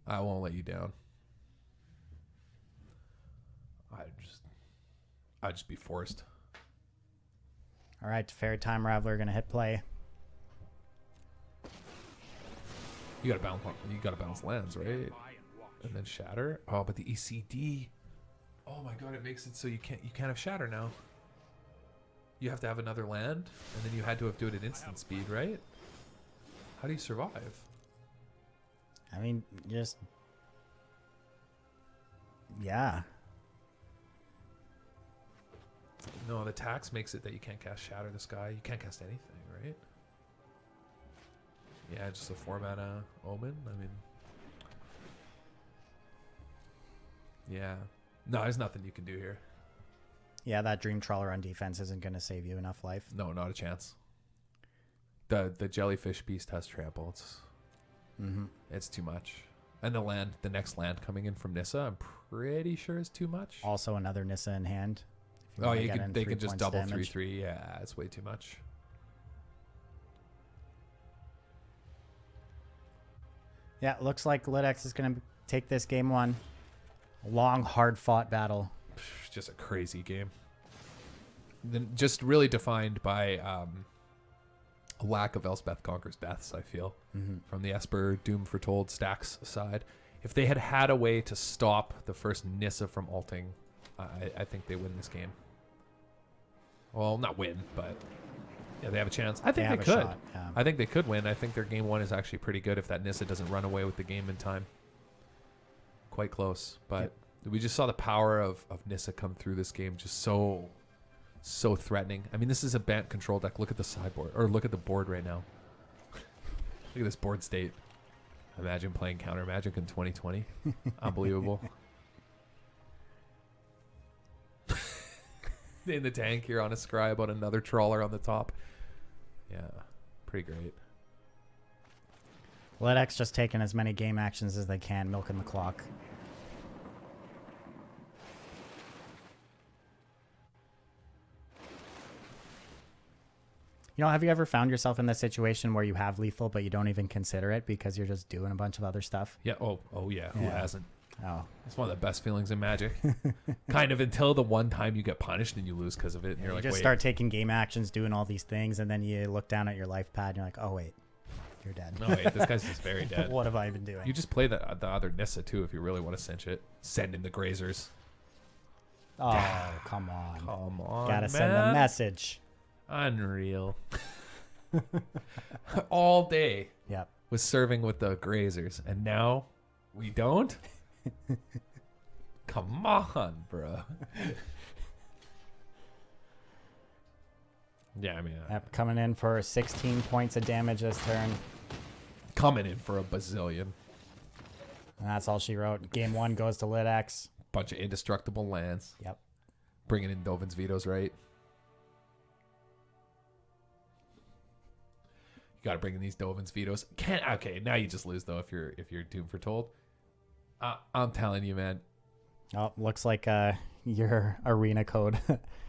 Speaker 2: I won't let you down. I'd just be forced.
Speaker 1: All right, Fairy Time Raveler going to hit play.
Speaker 2: You gotta balance lands, right? And then shatter. Oh, but the ECD. Oh my god, it makes it so you can't have shatter now. You have to have another land, and then you had to do it at instant speed, right? How do you survive?
Speaker 1: I mean, just yeah.
Speaker 2: No, the tax makes it that you can't cast Shatter the Sky. You can't cast anything, right? Yeah, just a 4-mana Omen. I mean, yeah. No, there's nothing you can do here.
Speaker 1: Yeah, that Dream Trawler on defense isn't going to save you enough life.
Speaker 2: No, not a chance. The Jellyfish Beast has trample. It's too much. And the next land coming in from Nissa, I'm pretty sure is too much.
Speaker 1: Also, another Nissa in hand.
Speaker 2: Oh, they can just double 3/3. Yeah, it's way too much.
Speaker 1: Yeah, it looks like Litxx is going to take this game one. A long, hard-fought battle.
Speaker 2: Just a crazy game. Then just really defined by a lack of Elspeth Conquers deaths, I feel, from the Esper Doom Foretold stacks side. If they had a way to stop the first Nissa from ulting, I think they win this game. Well, not win, but yeah, they have a chance. I think they could.
Speaker 1: Shot, yeah.
Speaker 2: I think they could win. I think their game one is actually pretty good if that Nissa doesn't run away with the game in time. Quite close, but we just saw the power of Nissa come through this game, just so threatening. I mean, this is a Bant control deck. Look at the sideboard, or look at the board right now. Look at this board state. Imagine playing Counter Magic in 2020. Unbelievable. In the tank here on a Scribe on another Trawler on the top. Yeah, pretty great.
Speaker 1: Litxx just taking as many game actions as they can, milking the clock. You know, have you ever found yourself in this situation where you have lethal, but you don't even consider it because you're just doing a bunch of other stuff?
Speaker 2: Yeah. Oh yeah. Who hasn't?
Speaker 1: Oh,
Speaker 2: it's one of the best feelings in Magic. Kind of until the one time you get punished and you lose because of it. And you're like,
Speaker 1: just
Speaker 2: wait.
Speaker 1: Start taking game actions, doing all these things, and then you look down at your life pad and you're like, oh wait, you're dead.
Speaker 2: No wait, this guy's just very dead.
Speaker 1: What have I been doing?
Speaker 2: You just play the other Nissa too if you really want to cinch it. Send in the Grazers.
Speaker 1: Oh, come on.
Speaker 2: Come on,
Speaker 1: Gotta send a message.
Speaker 2: Unreal. All day.
Speaker 1: Yep.
Speaker 2: Was serving with the Grazers, and now we don't. Come on, bro. Yeah, I mean,
Speaker 1: Yep, coming in for 16 points of damage this turn.
Speaker 2: Coming in for a bazillion.
Speaker 1: And that's all she wrote. Game one goes to Litxx.
Speaker 2: Bunch of indestructible lands.
Speaker 1: Yep.
Speaker 2: Bringing in Dovin's Vetoes, right? You got to bring in these Dovin's Vetoes. Okay, now you just lose though if you're Doom Foretold. I'm telling you, man.
Speaker 1: Oh, looks like your arena code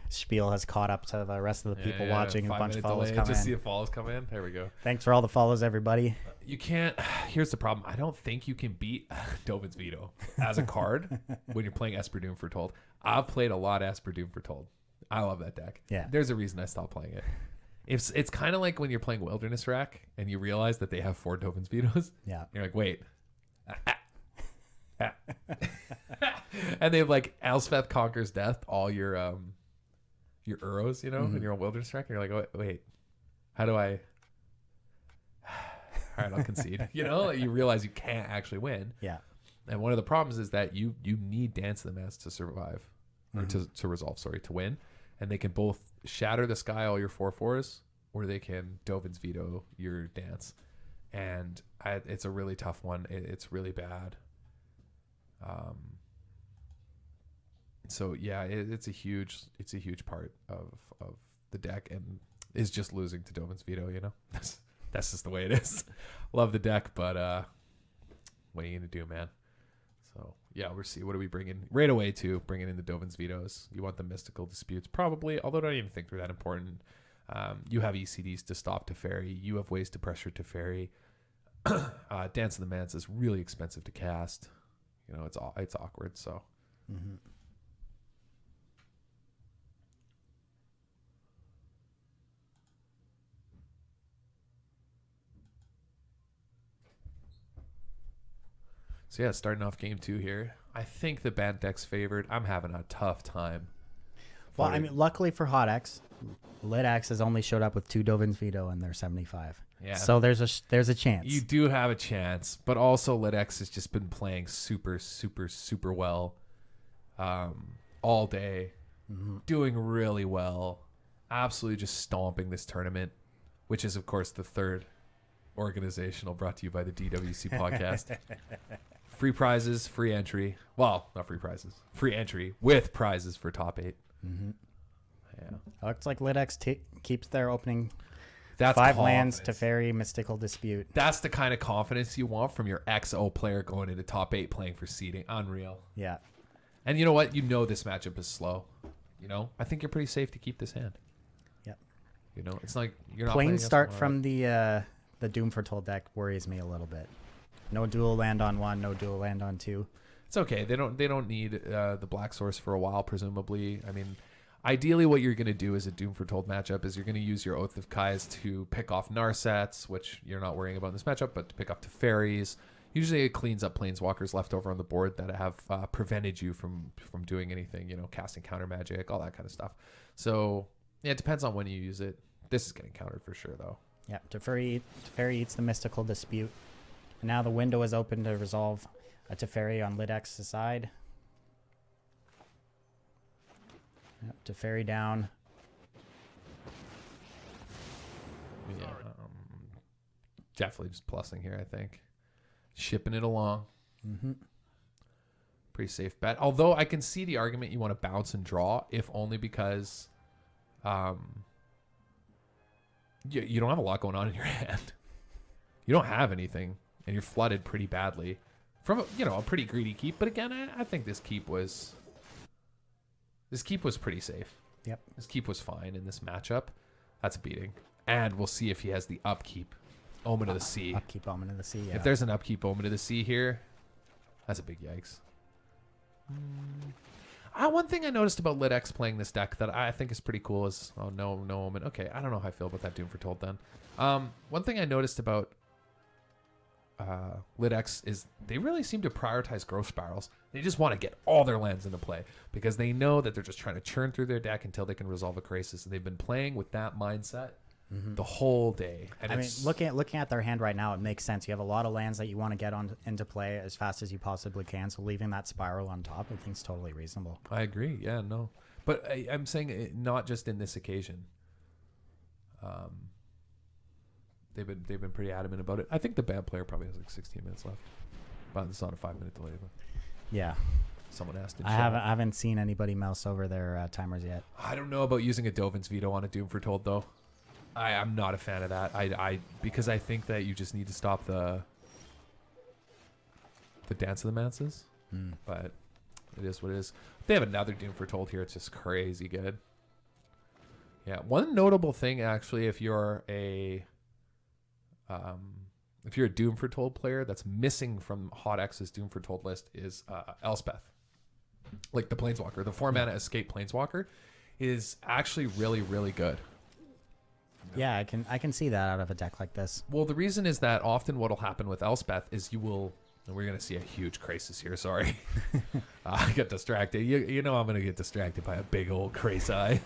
Speaker 1: spiel has caught up to the rest of the people watching, and a bunch of follows come in.
Speaker 2: Just see the follows come in. There we go.
Speaker 1: Thanks for all the follows, everybody.
Speaker 2: You can't. Here's the problem. I don't think you can beat Dovin's Veto as a card when you're playing Esper Doom Foretold. I've played a lot of Esper Doom Foretold. I love that deck.
Speaker 1: Yeah.
Speaker 2: There's a reason I stopped playing it. It's kind of like when you're playing Wilderness Rack and you realize that they have 4 Dovin's Vetoes.
Speaker 1: Yeah.
Speaker 2: You're like, wait. And they have like Elspeth Conquers Death, all your Uros, you know, and you're on Wilderness Track, and you're like, oh, wait, how do I? All right, I'll concede. You know, you realize you can't actually win.
Speaker 1: Yeah.
Speaker 2: And one of the problems is that you need Dance of the Mass to survive, or to resolve, to win. And they can both shatter the sky all your 4/4s, or they can Dovin's Veto your Dance. And it's a really tough one. It's really bad. So yeah, it's a huge part of the deck, and is just losing to Dovin's Veto. You know, that's just the way it is. Love the deck, but what are you gonna do, man? So yeah, we'll see. What do we bring in right away? To bringing in the Dovin's Vetoes. You want the Mystical Disputes, probably, although I don't even think they're that important. You have ECDs to stop Teferi. You have ways to pressure Teferi. Dance of the Mance is really expensive to cast. You know, it's awkward. So. So yeah, starting off game 2 here. I think the banned deck's favored. I'm having a tough time.
Speaker 1: Well, I mean, luckily for Hawtx, Litxx has only showed up with 2 Dovin's Veto and they're 75.
Speaker 2: Yeah.
Speaker 1: So there's a chance.
Speaker 2: You do have a chance, but also Litxx has just been playing super, super, super well all day, doing really well, absolutely just stomping this tournament, which is, of course, the third organizational brought to you by the DWC Podcast. Free prizes, free entry. Well, not free prizes. Free entry with prizes for top 8.
Speaker 1: Mm-hmm.
Speaker 2: Yeah.
Speaker 1: Looks like Litxx keeps their opening
Speaker 2: That's
Speaker 1: 5
Speaker 2: confidence.
Speaker 1: lands to Teferi, Mystical Dispute.
Speaker 2: That's the kind of confidence you want from your XO player going into top 8 playing for seeding. Unreal.
Speaker 1: Yeah.
Speaker 2: And you know what? You know this matchup is slow. You know? I think you're pretty safe to keep this hand.
Speaker 1: Yep.
Speaker 2: You know? It's like you're not
Speaker 1: Plain
Speaker 2: playing
Speaker 1: start
Speaker 2: against
Speaker 1: from the Doom Foretold deck worries me a little bit. No dual land on 1, no dual land on 2.
Speaker 2: It's okay. They don't need the black source for a while, presumably. I mean, ideally what you're going to do as a Doom Foretold matchup is you're going to use your Oath of Kais to pick off Narsets, which you're not worrying about in this matchup, but to pick up Teferis. Usually it cleans up Planeswalkers left over on the board that have prevented you from doing anything, you know, casting counter magic, all that kind of stuff. So, yeah, it depends on when you use it. This is getting countered for sure, though.
Speaker 1: Yeah, Teferi eats the Mystical Dispute. And now the window is open to resolve a Teferi on Litx's side. Yep, Teferi down.
Speaker 2: Yeah, definitely just plussing here, I think. Shipping it along.
Speaker 1: Mm-hmm.
Speaker 2: Pretty safe bet. Although I can see the argument you want to bounce and draw, if only because you don't have a lot going on in your hand. You don't have anything, and you're flooded pretty badly from a pretty greedy keep. But again, I think this keep was pretty safe.
Speaker 1: Yep.
Speaker 2: This keep was fine in this matchup. That's a beating. And we'll see if he has the upkeep. Omen of the Sea.
Speaker 1: Upkeep Omen of the Sea, yeah.
Speaker 2: If there's an upkeep Omen of the Sea here, that's a big yikes. One thing I noticed about Litxx playing this deck that I think is pretty cool is, no Omen. Okay, I don't know how I feel about that Doom Foretold then. One thing I noticed about Litxx is they really seem to prioritize growth spirals. They just want to get all their lands into play because they know that they're just trying to churn through their deck until they can resolve a crisis. And they've been playing with that mindset the whole day. And
Speaker 1: I mean, looking at their hand right now, it makes sense. You have a lot of lands that you want to get into play as fast as you possibly can. So leaving that spiral on top, I think is totally reasonable.
Speaker 2: I agree. Yeah, no. But I'm saying it, not just in this occasion. They've been pretty adamant about it. I think the band player probably has like 16 minutes left. But it's not a 5-minute delay. But
Speaker 1: yeah.
Speaker 2: Someone asked in
Speaker 1: I haven't seen anybody mouse over their timers yet.
Speaker 2: I don't know about using a Dovin's Veto on a Doom Foretold, though. I'm not a fan of that. Because I think that you just need to stop the Dance of the Manses. But it is what it is. They have another Doom Foretold here. It's just crazy good. Yeah. One notable thing, actually, if you're a Doom Foretold player that's missing from Hawtx's Doom Foretold list is Elspeth. Like the Planeswalker. The 4-mana Escape Planeswalker is actually really, really good.
Speaker 1: Yeah, I can see that out of a deck like this.
Speaker 2: Well, the reason is that often what will happen with Elspeth is you will, and we're going to see a huge crisis here, sorry. I got distracted. You know I'm going to get distracted by a big old crazy.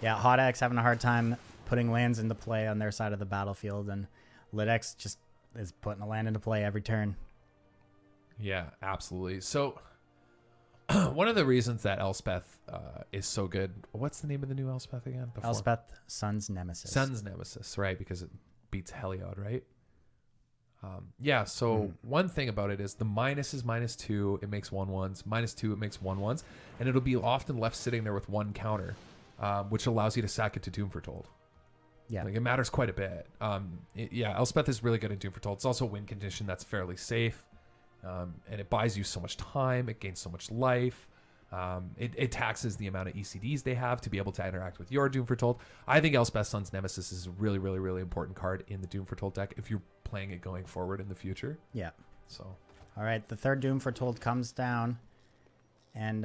Speaker 1: Yeah, Hawtx having a hard time putting lands into play on their side of the battlefield, and Litxx just is putting a land into play every turn.
Speaker 2: Yeah, absolutely. So one of the reasons that Elspeth is so good, what's the name of the new Elspeth again?
Speaker 1: Elspeth, Sun's Nemesis.
Speaker 2: Sun's Nemesis, right? Because it beats Heliod, right? Yeah, so one thing about it is the minus is -2, it makes 1/1s. -2, it makes 1/1s. And it'll be often left sitting there with 1 counter, which allows you to sack it to Doom Foretold.
Speaker 1: Yeah.
Speaker 2: Like, it matters quite a bit. Elspeth is really good at Doom Foretold. It's also a win condition that's fairly safe. And it buys you so much time. It gains so much life. It taxes the amount of ECDs they have to be able to interact with your Doom Foretold. I think Elspeth Sun's Nemesis is a really, really, really important card in the Doom Foretold deck if you're playing it going forward in the future.
Speaker 1: Yeah.
Speaker 2: So,
Speaker 1: all right, the third Doom Foretold comes down, and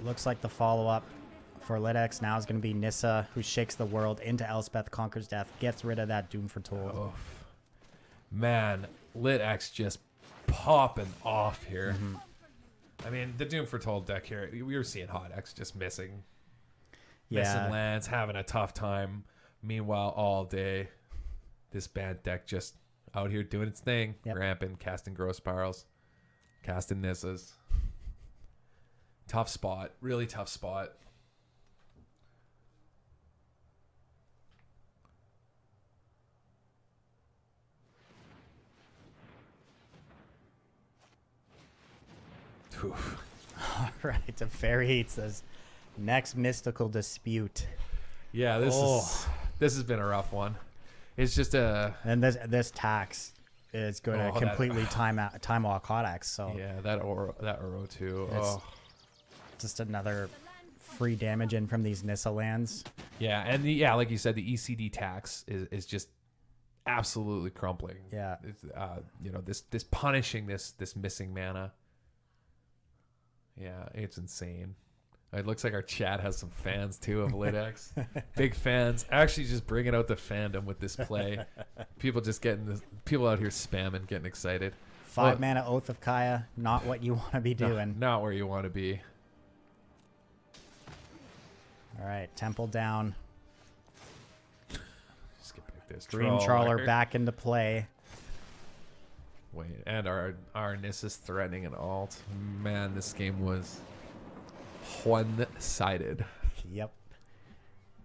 Speaker 1: looks like the follow-up for Litxx now is going to be Nissa, who shakes the world into Elspeth, conquers death, gets rid of that Doom Foretold.
Speaker 2: oh, man, Litxx just popping off here. I mean, the Doom Foretold deck here, we were seeing Hawtx just missing lands, having a tough time. Meanwhile, all day, this band deck just out here doing its thing, ramping, casting Growth Spirals, casting Nisas. Tough spot, really tough spot. Oof.
Speaker 1: All right, Teferi says, next mystical dispute.
Speaker 2: Yeah, this has been a rough one. It's just
Speaker 1: and this tax is going to completely time walk Hawtx. So
Speaker 2: yeah, that Uro too.
Speaker 1: Just another free damage in from these Nissa lands.
Speaker 2: Yeah, and like you said, the ECD tax is just absolutely crumpling.
Speaker 1: Yeah,
Speaker 2: it's, this punishing this missing mana. Yeah, it's insane. It looks like our chat has some fans too of Litxx. Big fans. Actually, just bringing out the fandom with this play. People just people out here spamming, getting excited.
Speaker 1: 5 mana Oath of Kaya, not what you want to be doing.
Speaker 2: Not where you want to be.
Speaker 1: All right, Temple down.
Speaker 2: Just get back this
Speaker 1: Dream Trawler back into play.
Speaker 2: Wait, and our Nissa's threatening an alt. Man, this game was one-sided.
Speaker 1: Yep.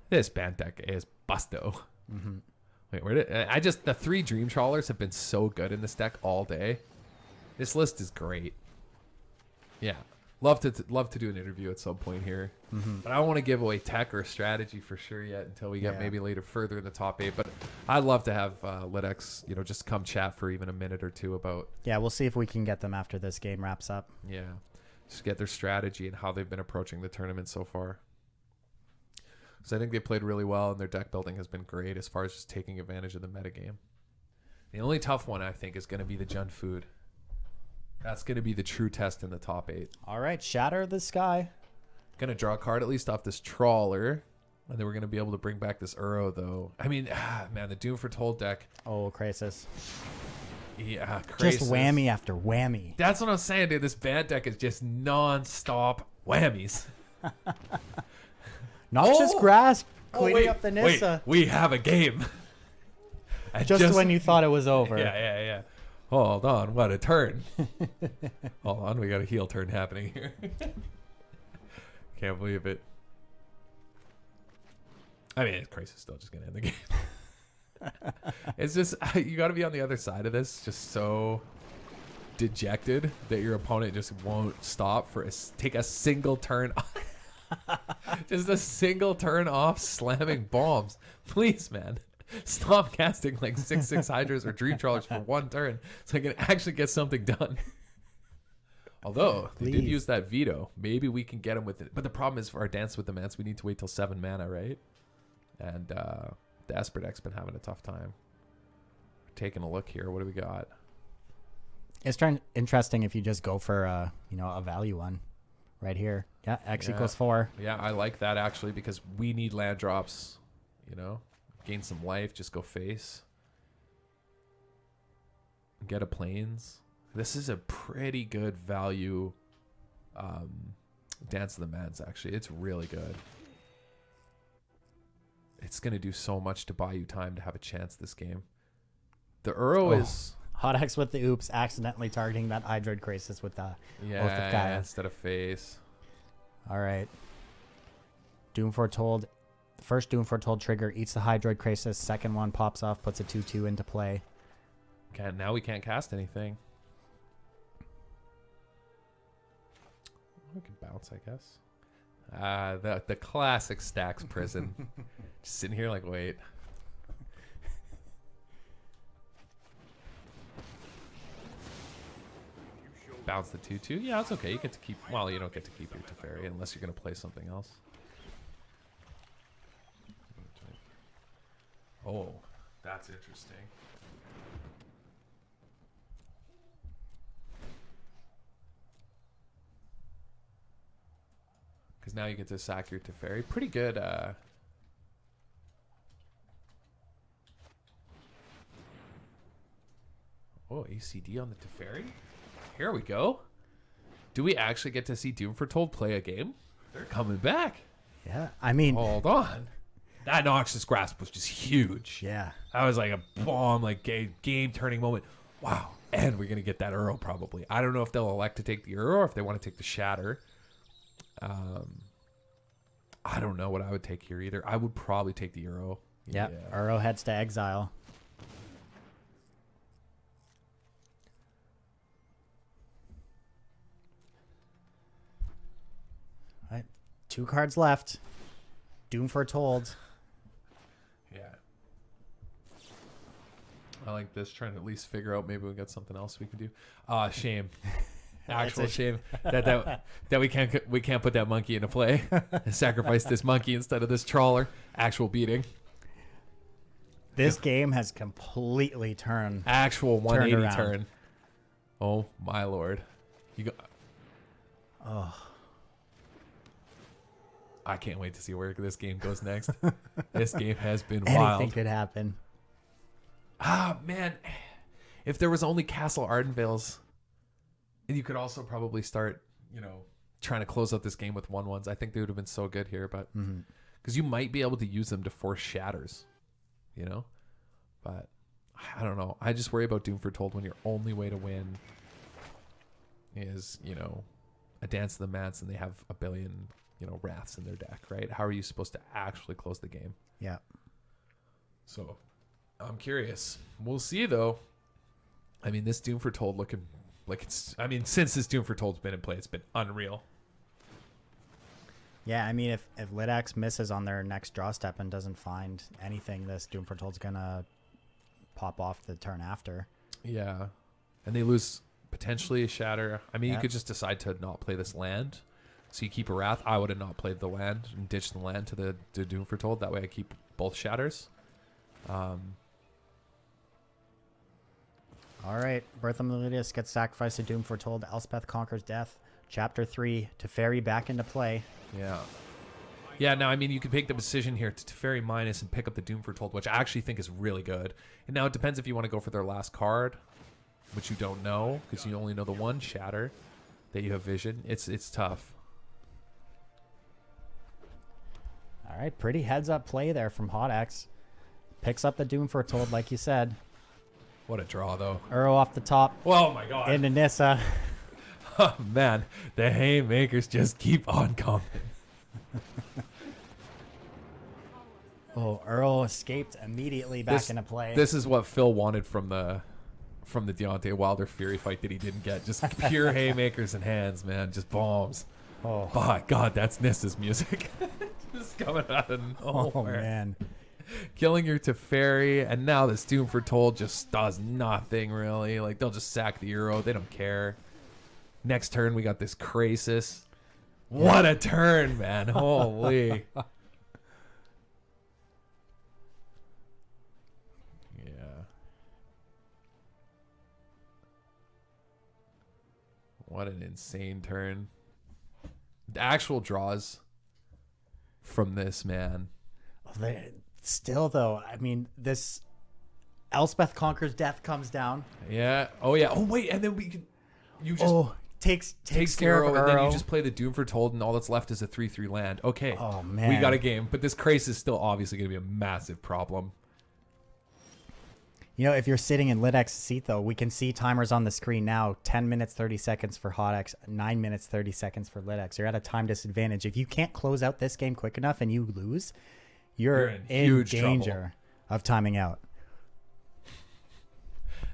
Speaker 2: This band deck is busto. Wait, where did the 3 Dream Trawlers have been so good in this deck all day. This list is great. Yeah, love to do an interview at some point here, but I don't want to give away tech or strategy for sure yet until we get maybe later further in the top 8. But I'd love to have Litxx, just come chat for even a minute or two about.
Speaker 1: Yeah, we'll see if we can get them after this game wraps up.
Speaker 2: Yeah, just get their strategy and how they've been approaching the tournament so far. Because I think they played really well and their deck building has been great as far as just taking advantage of the metagame. The only tough one I think is going to be the Jund Food. That's going to be the true test in the top 8.
Speaker 1: All right, Shatter the Sky.
Speaker 2: Going to draw a card at least off this Trawler. And then we're going to be able to bring back this Uro, though. I mean, man, the Doom Foretold deck.
Speaker 1: Oh, Krasis.
Speaker 2: Yeah, Krasis.
Speaker 1: Just whammy after whammy.
Speaker 2: That's what I'm saying, dude. This band deck is just non-stop whammies.
Speaker 1: Noxious Grasp cleaning up the Nissa.
Speaker 2: Wait, we have a game.
Speaker 1: Just when you thought it was over.
Speaker 2: Yeah. Hold on, what a turn. Hold on, we got a heel turn happening here. Can't believe it. I mean, Krasis is still just going to end the game. It's just, you got to be on the other side of this, just so dejected that your opponent just won't stop for take a single turn. Just a single turn off slamming bombs. Please, man. Stop casting like 6/6 Hydras or Dream Trawlers for one turn so I can actually get something done. Although, they did use that veto. Maybe we can get them with it. But the problem is for our Dance with the Mance, we need to wait till 7 mana, right? And the Esper deck's been having a tough time. Taking a look here. What do we got?
Speaker 1: It's interesting if you just go for a value one right here. Yeah, X equals 4.
Speaker 2: Yeah, I like that actually because we need land drops, gain some life, just go face. Get a plains. This is a pretty good value Dance of the Mans, actually. It's really good. It's going to do so much to buy you time to have a chance this game. The Uro is...
Speaker 1: Hawtx with the oops, accidentally targeting that Hydroid Krasis with the Oath of Gaia.
Speaker 2: Instead of face.
Speaker 1: All right. Doom Foretold. The first Doom Foretold trigger eats the Hydroid Krasis. Second one pops off, puts a 2/2 into play.
Speaker 2: Now we can't cast anything. We can bounce, I guess. The classic stacks prison. Just sitting here like, wait. Bounce the 2/2. Yeah, it's okay. You get to keep. Well, you don't get to keep your Teferi unless you're going to play something else. Oh, that's interesting. Because now you get to sack your Teferi. Pretty good. Oh, ACD on the Teferi. Here we go. Do we actually get to see Doom Foretold play a game? They're coming back.
Speaker 1: Yeah, I mean,
Speaker 2: Hold on. That Noxious Grasp was just huge.
Speaker 1: yeah.
Speaker 2: That was like a bomb, like game turning moment. Wow. And we're gonna get that Uro probably. I don't know if they'll elect to take the Uro or if they want to take the Shatter. I don't know what I would take here either. I would probably take the Uro.
Speaker 1: Yeah, Uro heads to exile. All right, 2 cards left. Doom Foretold.
Speaker 2: Yeah. I like this, trying to at least figure out maybe we got something else we can do. Shame. Actual shame that we can't put that monkey into play. Sacrifice this monkey instead of this trawler. Actual beating.
Speaker 1: This game has completely turned.
Speaker 2: Actual 180
Speaker 1: around.
Speaker 2: turn. Oh my lord. You go.
Speaker 1: Oh,
Speaker 2: I can't wait to see where this game goes next. This game has been
Speaker 1: anything
Speaker 2: wild.
Speaker 1: could happen.
Speaker 2: Ah, man. If there was only Castle Ardenvale's, and you could also probably start, trying to close out this game with 1/1s. I think they would have been so good here, but because you might be able to use them to force shatters, but I don't know. I just worry about Doom Foretold when your only way to win is, a Dance of the Mats and they have a billion, Wraths in their deck, right? How are you supposed to actually close the game?
Speaker 1: Yeah.
Speaker 2: So I'm curious. We'll see, though. I mean, this Doom Foretold looking like since this Doom Foretold's been in play, it's been unreal.
Speaker 1: Yeah, I mean, if Litxx misses on their next draw step and doesn't find anything, this Doom Foretold's going to pop off the turn after.
Speaker 2: Yeah. And they lose potentially a Shatter. I mean,
Speaker 1: Yeah.
Speaker 2: you could just decide to not play this land. So you keep a Wrath. I would have not played the land and ditched the land to the Doom Foretold. That way I keep both Shatters.
Speaker 1: All right, Bertha Melodius gets sacrificed to Doom Foretold. Elspeth conquers death. Chapter 3, Teferi back into play.
Speaker 2: Yeah. Yeah, now, I mean, you could make the decision here to Teferi minus and pick up the Doom Foretold, which I actually think is really good. And now it depends if you want to go for their last card, which you don't know, because you only know the one Shatter that you have vision. It's tough.
Speaker 1: All right, pretty heads-up play there from Hawtx. Picks up the Doom Foretold, like you said.
Speaker 2: What a draw, though.
Speaker 1: Uro off the top
Speaker 2: Oh, my God.
Speaker 1: into Nissa.
Speaker 2: Oh, man. The haymakers just keep on coming.
Speaker 1: Oh, Uro escaped immediately back into play.
Speaker 2: This is what Phil wanted from the Deontay Wilder Fury fight that he didn't get. Just pure haymakers and hands, man. Just bombs.
Speaker 1: Oh,
Speaker 2: By God, that's Nissa's music. Just coming out of nowhere.
Speaker 1: oh man.
Speaker 2: Killing your Teferi, and now this Doom Foretold just does nothing, really. Like, they'll just sack the Uro. They don't care. Next turn, we got this Krasis. What a turn, man. Holy. Yeah. What an insane turn. The actual draws from this, man.
Speaker 1: Still, though, I mean, this Elspeth conquers death comes down.
Speaker 2: Yeah. Oh, yeah. Oh, wait. And then we can... You just...
Speaker 1: Takes
Speaker 2: care
Speaker 1: of
Speaker 2: of and then you
Speaker 1: Uro.
Speaker 2: just play the Doom Foretold, and all that's left is a 3/3 land. Okay.
Speaker 1: Oh, man.
Speaker 2: We got a game, but this Krasis is still obviously going to be a massive problem.
Speaker 1: If you're sitting in Litx's seat, though, we can see timers on the screen now. 10 minutes, 30 seconds for Hawtx, 9 minutes, 30 seconds for Litxx. You're at a time disadvantage. If you can't close out this game quick enough and you lose, you're in
Speaker 2: huge
Speaker 1: danger of timing out.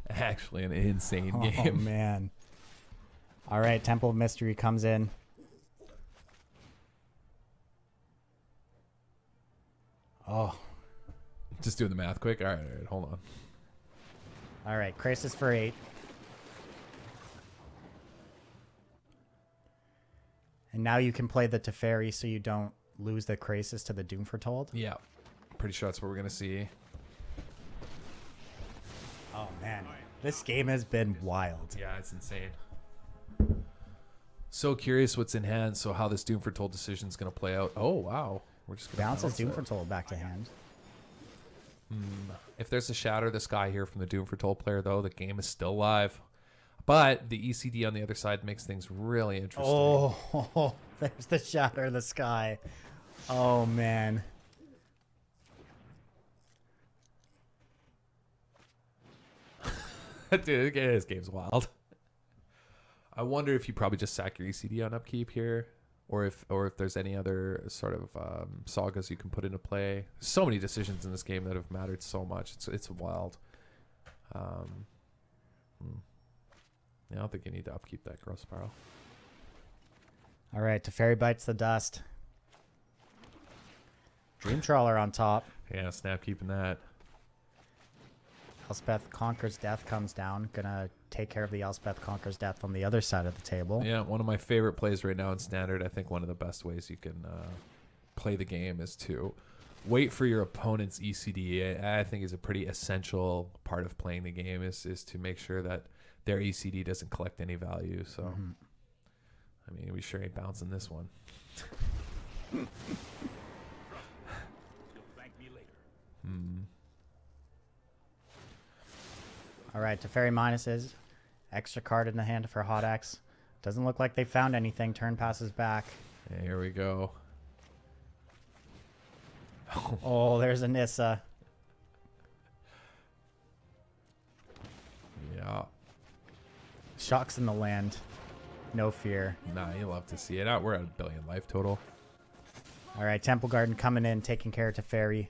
Speaker 2: Actually, an insane
Speaker 1: Oh,
Speaker 2: game.
Speaker 1: man. All right, Temple of Mystery comes in. Oh,
Speaker 2: Just doing the math quick. All right, hold on.
Speaker 1: all right. Krasis for 8. And now you can play the Teferi so you don't lose the Krasis to the Doom Foretold.
Speaker 2: Yeah. Pretty sure that's what we're going to see.
Speaker 1: Oh, man. This game has been wild.
Speaker 2: Yeah, it's insane. So curious what's in hand, so how this Doom Foretold decision is going to play out. Oh, wow. We're just going to
Speaker 1: Bounces Doom Foretold back to hand.
Speaker 2: If there's a Shatter the Sky here from the Doom Foretold player, though, the game is still live. But the ECD on the other side makes things really interesting.
Speaker 1: Oh, there's the Shatter the Sky. Oh, man.
Speaker 2: Dude, this game's wild. I wonder if you probably just sack your ECD on upkeep here, or if there's any other sort of sagas you can put into play. So many decisions in this game that have mattered so much. It's wild. I don't think you need to upkeep that Growth Spiral.
Speaker 1: All right, Teferi bites the dust. Dream Trawler on top.
Speaker 2: Yeah, snap keeping that.
Speaker 1: Elspeth Conquers Death comes down. Gonna take care of the Elspeth Conquers Death on the other side of the table.
Speaker 2: Yeah, one of my favorite plays right now in Standard. I think one of the best ways you can play the game is to wait for your opponent's ECD. I think is a pretty essential part of playing the game is to make sure that their ECD doesn't collect any value. So, I mean, we sure ain't bouncing this one.
Speaker 3: You'll thank me later.
Speaker 1: All right, Teferi minuses. Extra card in the hand for Hawtx. Doesn't look like they found anything. Turn passes back.
Speaker 2: Yeah, here we go.
Speaker 1: Oh, there's a Nissa.
Speaker 2: Yeah.
Speaker 1: Shocks in the land. No fear.
Speaker 2: Nah, you love to see it. We're at 1 billion life total.
Speaker 1: All right, Temple Garden coming in, taking care of Teferi.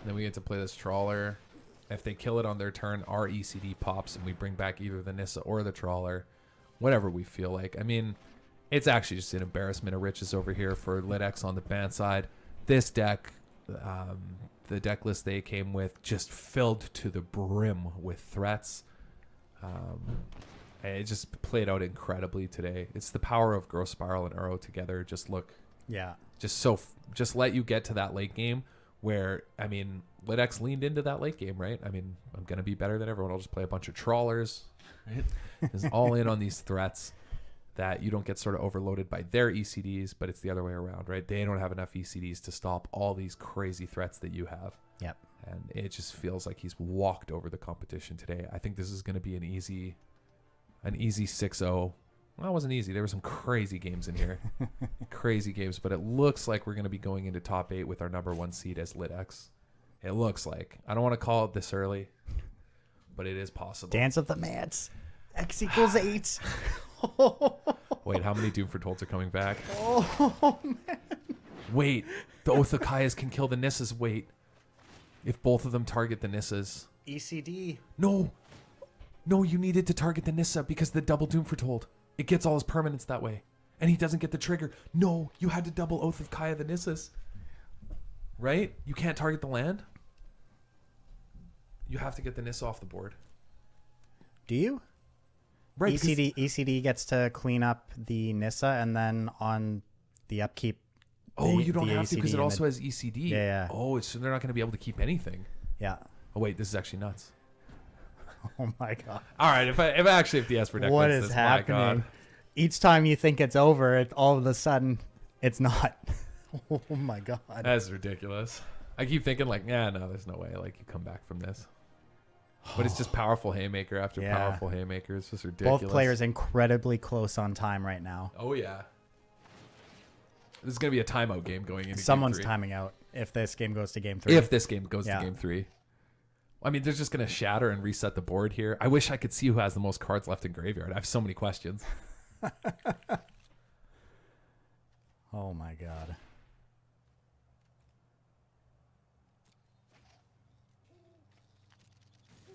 Speaker 2: Then we get to play this Trawler. If they kill it on their turn, our ECD pops and we bring back either the Nissa or the Trawler. Whatever we feel like. I mean, it's actually just an embarrassment of riches over here for Litxx on the ban side. This deck, the deck list they came with, just filled to the brim with threats. It just played out incredibly today. It's the power of Growth Spiral and Uro together. Just let you get to that late game where, I mean, Litxx leaned into that late game, right? I mean, I'm going to be better than everyone. I'll just play a bunch of Trawlers. Right? Is all in on these threats that you don't get sort of overloaded by their ECDs, but it's the other way around, right? They don't have enough ECDs to stop all these crazy threats that you have.
Speaker 1: Yep.
Speaker 2: And it just feels like he's walked over the competition today. I think this is going to be an easy 6-0. Well, it wasn't easy. There were some crazy games in here. Crazy games, but it looks like we're going to be going into top 8 with our number 1 seed as Litxx. It looks like. I don't want to call it this early, but it is possible.
Speaker 1: Dance of the Mats. X equals 8.
Speaker 2: Wait, how many Doom Fortolds are coming back?
Speaker 1: Oh, man.
Speaker 2: Wait, the Oath of Kaias can kill the Nissas. Wait, if both of them target the Nissas.
Speaker 1: ECD.
Speaker 2: No, you needed to target the Nissa because the double Doom Foretold. It gets all his permanents that way. And he doesn't get the trigger. No, you had to double Oath of Kaya the Nissas. Right? You can't target the land. You have to get the Nissa off the board.
Speaker 1: Do you?
Speaker 2: Right.
Speaker 1: ECD gets to clean up the Nissa, and then on the upkeep.
Speaker 2: You don't
Speaker 1: the
Speaker 2: have to because
Speaker 1: ACD
Speaker 2: it also has ECD.
Speaker 1: Yeah.
Speaker 2: Oh, so they're not going to be able to keep anything.
Speaker 1: Yeah.
Speaker 2: Oh, wait, this is actually nuts.
Speaker 1: Oh, my God.
Speaker 2: All right, if the Esper deck
Speaker 1: What
Speaker 2: wins
Speaker 1: is
Speaker 2: this,
Speaker 1: happening?
Speaker 2: my God.
Speaker 1: Each time you think it's over, all of a sudden, it's not. Oh, my God.
Speaker 2: That's ridiculous. I keep thinking like, no, there's no way like you come back from this. But it's just powerful haymaker after powerful haymaker. It's just ridiculous.
Speaker 1: Both players incredibly close on time right now.
Speaker 2: Oh, yeah. This is going to be a timeout game going into
Speaker 1: Someone's
Speaker 2: game 3.
Speaker 1: timing out if this game goes to game 3.
Speaker 2: If this game goes to game 3. I mean, they're just going to shatter and reset the board here. I wish I could see who has the most cards left in graveyard. I have so many questions.
Speaker 1: Oh, my God.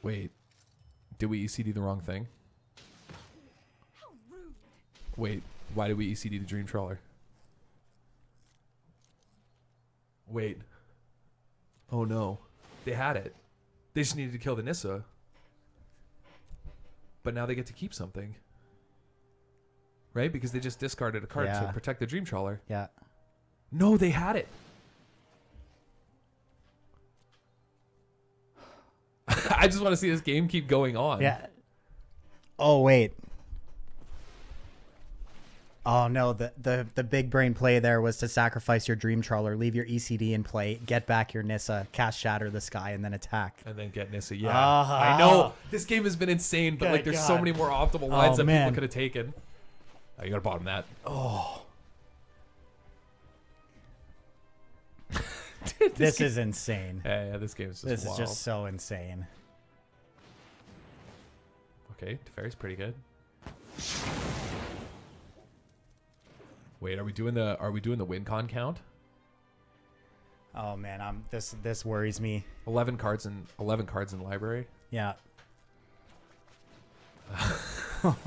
Speaker 2: Wait, did we ECD the wrong thing? Wait, why did we ECD the Dream Trawler? Wait. Oh no. They had it. They just needed to kill the Nissa. But now they get to keep something. Right? Because they just discarded a card to protect the Dream Trawler.
Speaker 1: Yeah.
Speaker 2: No, they had it. I just want to see this game keep going on.
Speaker 1: Yeah. Oh, wait. Oh no, the big brain play there was to sacrifice your Dream Trawler, leave your ECD in play, get back your Nissa, cast Shatter the Sky, and then attack.
Speaker 2: And then get Nissa. Yeah,
Speaker 1: Ah.
Speaker 2: I know this game has been insane, but
Speaker 1: Good
Speaker 2: like there's so
Speaker 1: God.
Speaker 2: many more optimal lines that
Speaker 1: man.
Speaker 2: people could have taken. Oh, you gotta bottom that.
Speaker 1: Oh,
Speaker 2: Dude,
Speaker 1: this is insane.
Speaker 2: yeah, this game is just
Speaker 1: This
Speaker 2: wild.
Speaker 1: is just so insane.
Speaker 2: Okay, Teferi's pretty good. Wait, are we doing the win con count?
Speaker 1: Oh man, this worries me.
Speaker 2: 11 cards in library.
Speaker 1: Yeah.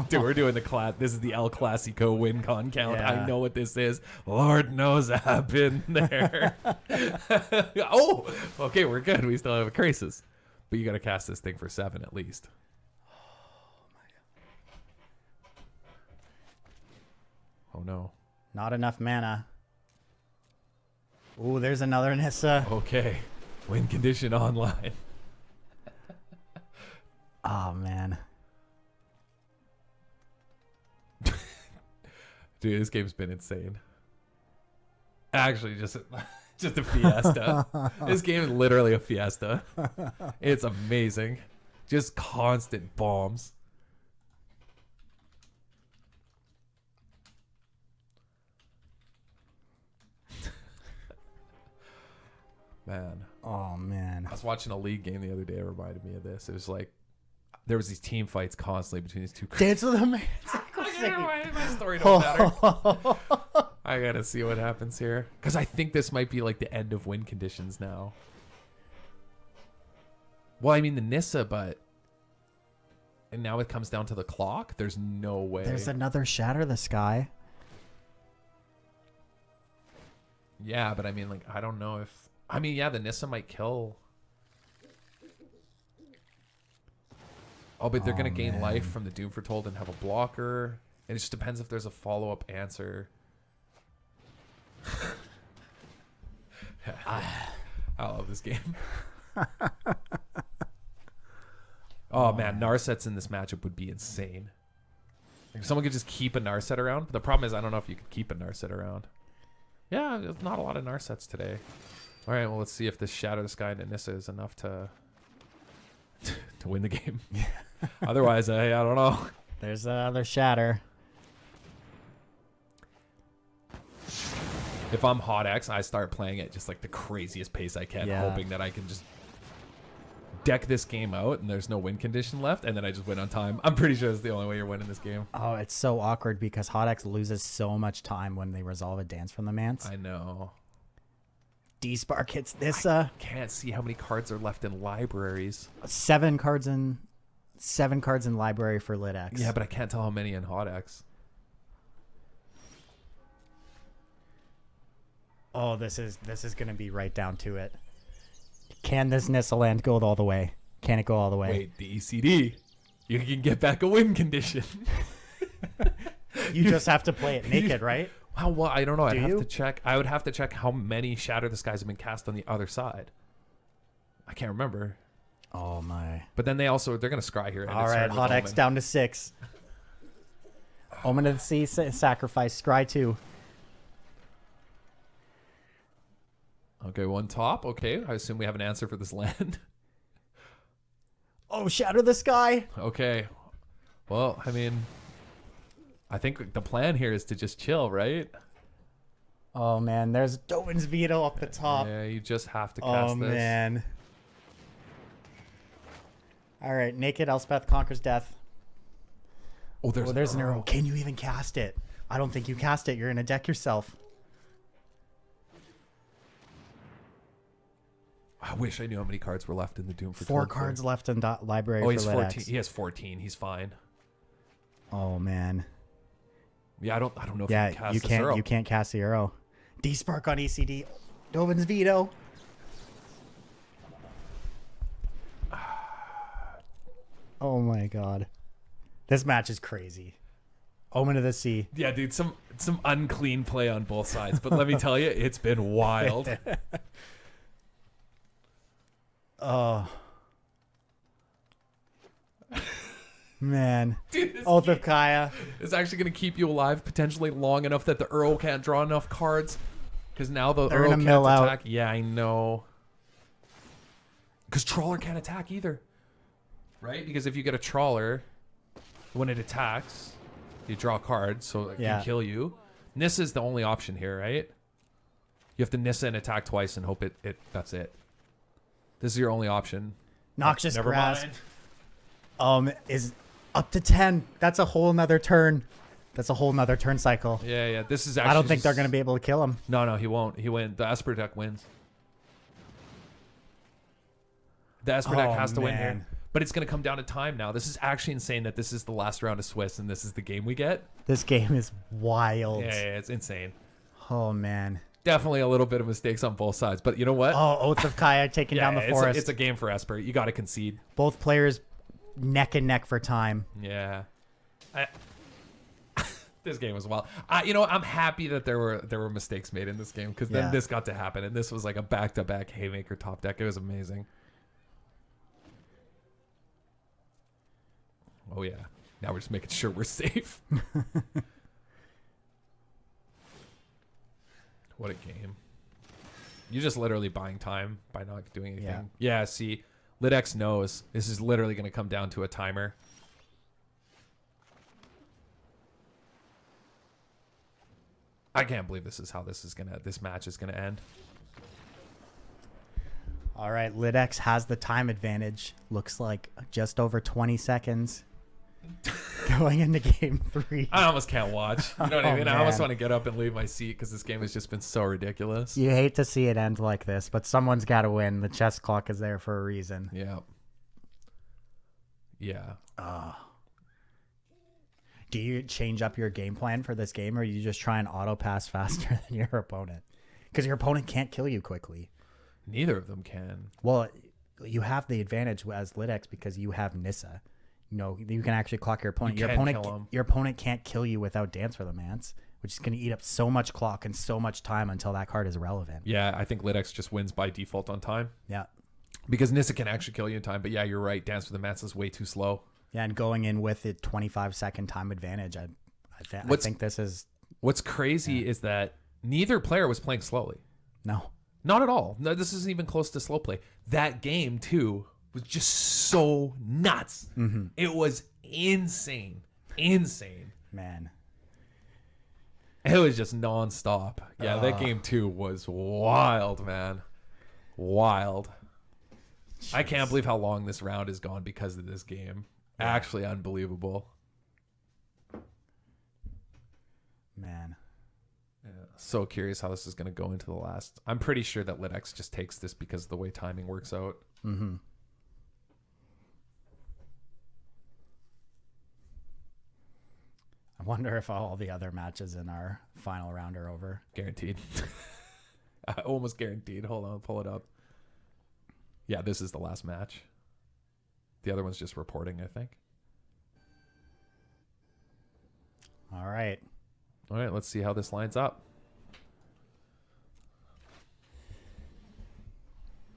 Speaker 2: Dude, we're doing this is the El Clasico win con count.
Speaker 1: Yeah.
Speaker 2: I know what this is. Lord knows I've been there. Oh, okay, we're good. We still have a crisis. But you got to cast this thing for 7 at least. Oh no.
Speaker 1: Not enough mana. Ooh, there's another Nissa.
Speaker 2: Okay. Win condition online.
Speaker 1: Oh man.
Speaker 2: Dude, this game's been insane. Actually, just a fiesta. This game is literally a fiesta. It's amazing. Just constant bombs. Man.
Speaker 1: Oh man.
Speaker 2: I was watching a league game the other day. It reminded me of this. It was like there was these team fights constantly between these two.
Speaker 1: Dance with the man.
Speaker 2: My story don't matter. I gotta see what happens here because I think this might be like the end of win conditions now. Well, I mean the Nissa, and now it comes down to the clock. There's no way.
Speaker 1: There's another Shatter the Sky.
Speaker 2: Yeah, but I mean, like, I don't know if. I mean, yeah, the Nissa might kill. Oh, but they're going to gain
Speaker 1: man.
Speaker 2: life from the Doom Foretold and have a blocker. And it just depends if there's a follow-up answer. I love this game. Oh, man, Narsets in this matchup would be insane. If someone could just keep a Narset around. But the problem is I don't know if you could keep a Narset around. Yeah, there's not a lot of Narsets today. All right, well, let's see if this Shatter the Sky and Nissa is enough to win the game. Otherwise, I don't know.
Speaker 1: There's another Shatter.
Speaker 2: If I'm Hawtx, I start playing at just like the craziest pace I can,
Speaker 1: Yeah.
Speaker 2: hoping that I can just deck this game out and there's no win condition left, and then I just win on time. I'm pretty sure it's the only way you're winning this game.
Speaker 1: Oh, it's so awkward because Hawtx loses so much time when they resolve a Dance from the Manse.
Speaker 2: I know.
Speaker 1: D-Spark hits Nissa.
Speaker 2: Can't see how many cards are left in libraries.
Speaker 1: 7 cards in library for Litxx.
Speaker 2: Yeah, but I can't tell how many in Hawtx.
Speaker 1: Oh, this is gonna be right down to it. Can this Nissa land go all the way? Can it go all the way?
Speaker 2: Wait, the ECD. You can get back a win condition.
Speaker 1: You just have to play it naked, right?
Speaker 2: Well, I don't know. I'd
Speaker 1: Do
Speaker 2: have
Speaker 1: you?
Speaker 2: to check. I would have to check how many Shatter the Skies have been cast on the other side. I can't remember.
Speaker 1: Oh my.
Speaker 2: But then they're going to scry here. and
Speaker 1: All
Speaker 2: it's
Speaker 1: right,
Speaker 2: starting with
Speaker 1: Hawtx
Speaker 2: Omen.
Speaker 1: down to 6. Omen of the Sea sacrifice. Scry 2.
Speaker 2: Okay, one top. Okay, I assume we have an answer for this land.
Speaker 1: Oh, Shatter the Sky.
Speaker 2: Okay. Well, I mean, I think the plan here is to just chill, right?
Speaker 1: Oh man, there's Dovin's Veto up the top.
Speaker 2: Yeah, you just have to cast
Speaker 1: Oh
Speaker 2: this.
Speaker 1: man. All right, Naked Elspeth conquers death.
Speaker 2: Oh,
Speaker 1: There's an arrow. Can you even cast it? I don't think you cast it. You're gonna deck yourself.
Speaker 2: I wish I knew how many cards were left in the Doom for
Speaker 1: 4 cards left in library.
Speaker 2: Oh,
Speaker 1: for
Speaker 2: he's
Speaker 1: Litxx.
Speaker 2: 14. He has 14. He's fine.
Speaker 1: Oh man.
Speaker 2: Yeah, I don't know if
Speaker 1: Yeah,
Speaker 2: you can cast
Speaker 1: you
Speaker 2: this
Speaker 1: can't.
Speaker 2: arrow.
Speaker 1: You can't cast the arrow. D-Spark on ECD. Dovin's Veto. Oh my god. This match is crazy. Omen of the Sea.
Speaker 2: Yeah, dude, some unclean play on both sides, but let me tell you, it's been wild.
Speaker 1: Oh. Man.
Speaker 2: Dude, this
Speaker 1: Oath of Kaya.
Speaker 2: It's actually going to keep you alive potentially long enough that the Earl can't draw enough cards. Because now the
Speaker 1: They're
Speaker 2: Earl
Speaker 1: gonna
Speaker 2: can't
Speaker 1: mill out.
Speaker 2: attack. Yeah, I know. Because Trawler can't attack either. Right? Because if you get a Trawler, when it attacks, you draw a card, so it can kill you. Nissa is the only option here, right? You have to Nissa and attack twice and hope it that's it. This is your only option.
Speaker 1: Noxious
Speaker 2: Never
Speaker 1: Grasp.
Speaker 2: mind.
Speaker 1: Is up to 10. That's a whole nother turn. That's a whole nother turn cycle.
Speaker 2: Yeah. This is actually
Speaker 1: I don't think they're going to be able to kill him.
Speaker 2: No, he won't. He wins. The Esper deck wins. The Esper deck has to win here.
Speaker 1: Man.
Speaker 2: But it's going to come down to time now. This is actually insane that this is the last round of Swiss and this is the game we get.
Speaker 1: This game is wild.
Speaker 2: Yeah, it's insane.
Speaker 1: Oh, man.
Speaker 2: Definitely a little bit of mistakes on both sides. But you know what?
Speaker 1: Oh, Oath of Kaya taking down the forest.
Speaker 2: It's a game for Esper. You got to concede.
Speaker 1: Both players neck and neck for time.
Speaker 2: Yeah. This game was wild. I'm happy that there were mistakes made in this game because then this got to happen. And this was like a back-to-back haymaker top deck. It was amazing. Oh, yeah. Now we're just making sure we're safe. What a game. You're just literally buying time by not doing anything. Yeah, see, Litxx knows this is literally going to come down to a timer. I can't believe this is how this match is gonna end.
Speaker 1: All right, Litxx has the time advantage. Looks like just over 20 seconds going into game 3.
Speaker 2: I almost can't watch. You know what I mean?
Speaker 1: Oh,
Speaker 2: I almost
Speaker 1: man.
Speaker 2: want to get up and leave my seat because this game has just been so ridiculous.
Speaker 1: You hate to see it end like this, but someone's got to win. The chess clock is there for a reason.
Speaker 2: Yeah. Yeah.
Speaker 1: Do you change up your game plan for this game, or you just try and auto pass faster than your opponent? Because your opponent can't kill you quickly.
Speaker 2: Neither of them can.
Speaker 1: Well, you have the advantage as Litxx because you have Nissa. You know, you can actually clock your opponent.
Speaker 2: You
Speaker 1: Your
Speaker 2: can
Speaker 1: opponent,
Speaker 2: kill him.
Speaker 1: your opponent can't kill you without Dance for the Mance, which is going to eat up so much clock and so much time until that card is relevant.
Speaker 2: Yeah, I think Litxx just wins by default on time.
Speaker 1: Yeah.
Speaker 2: Because Nissa can actually kill you in time. But yeah, you're right. Dance with the Mance is way too slow.
Speaker 1: Yeah, and going in with a 25-second time advantage, I think this is...
Speaker 2: What's crazy is that neither player was playing slowly.
Speaker 1: No.
Speaker 2: Not at all. No, this isn't even close to slow play. That game, too, was just so nuts.
Speaker 1: Mm-hmm.
Speaker 2: It was insane. Insane.
Speaker 1: Man.
Speaker 2: It was just nonstop. Yeah, that game, too, was wild, man. Wild.
Speaker 1: Jeez.
Speaker 2: I can't believe how long this round has gone because of this game. Actually unbelievable.
Speaker 1: Man.
Speaker 2: Yeah. So curious how this is going to go into the last. I'm pretty sure that Litxx just takes this because of the way timing works out.
Speaker 1: Mm-hmm. I wonder if all the other matches in our final round are over.
Speaker 2: Guaranteed. Almost guaranteed. Hold on, pull it up. Yeah, this is the last match. The other one's just reporting, I think.
Speaker 1: All right.
Speaker 2: All right, let's see how this lines up.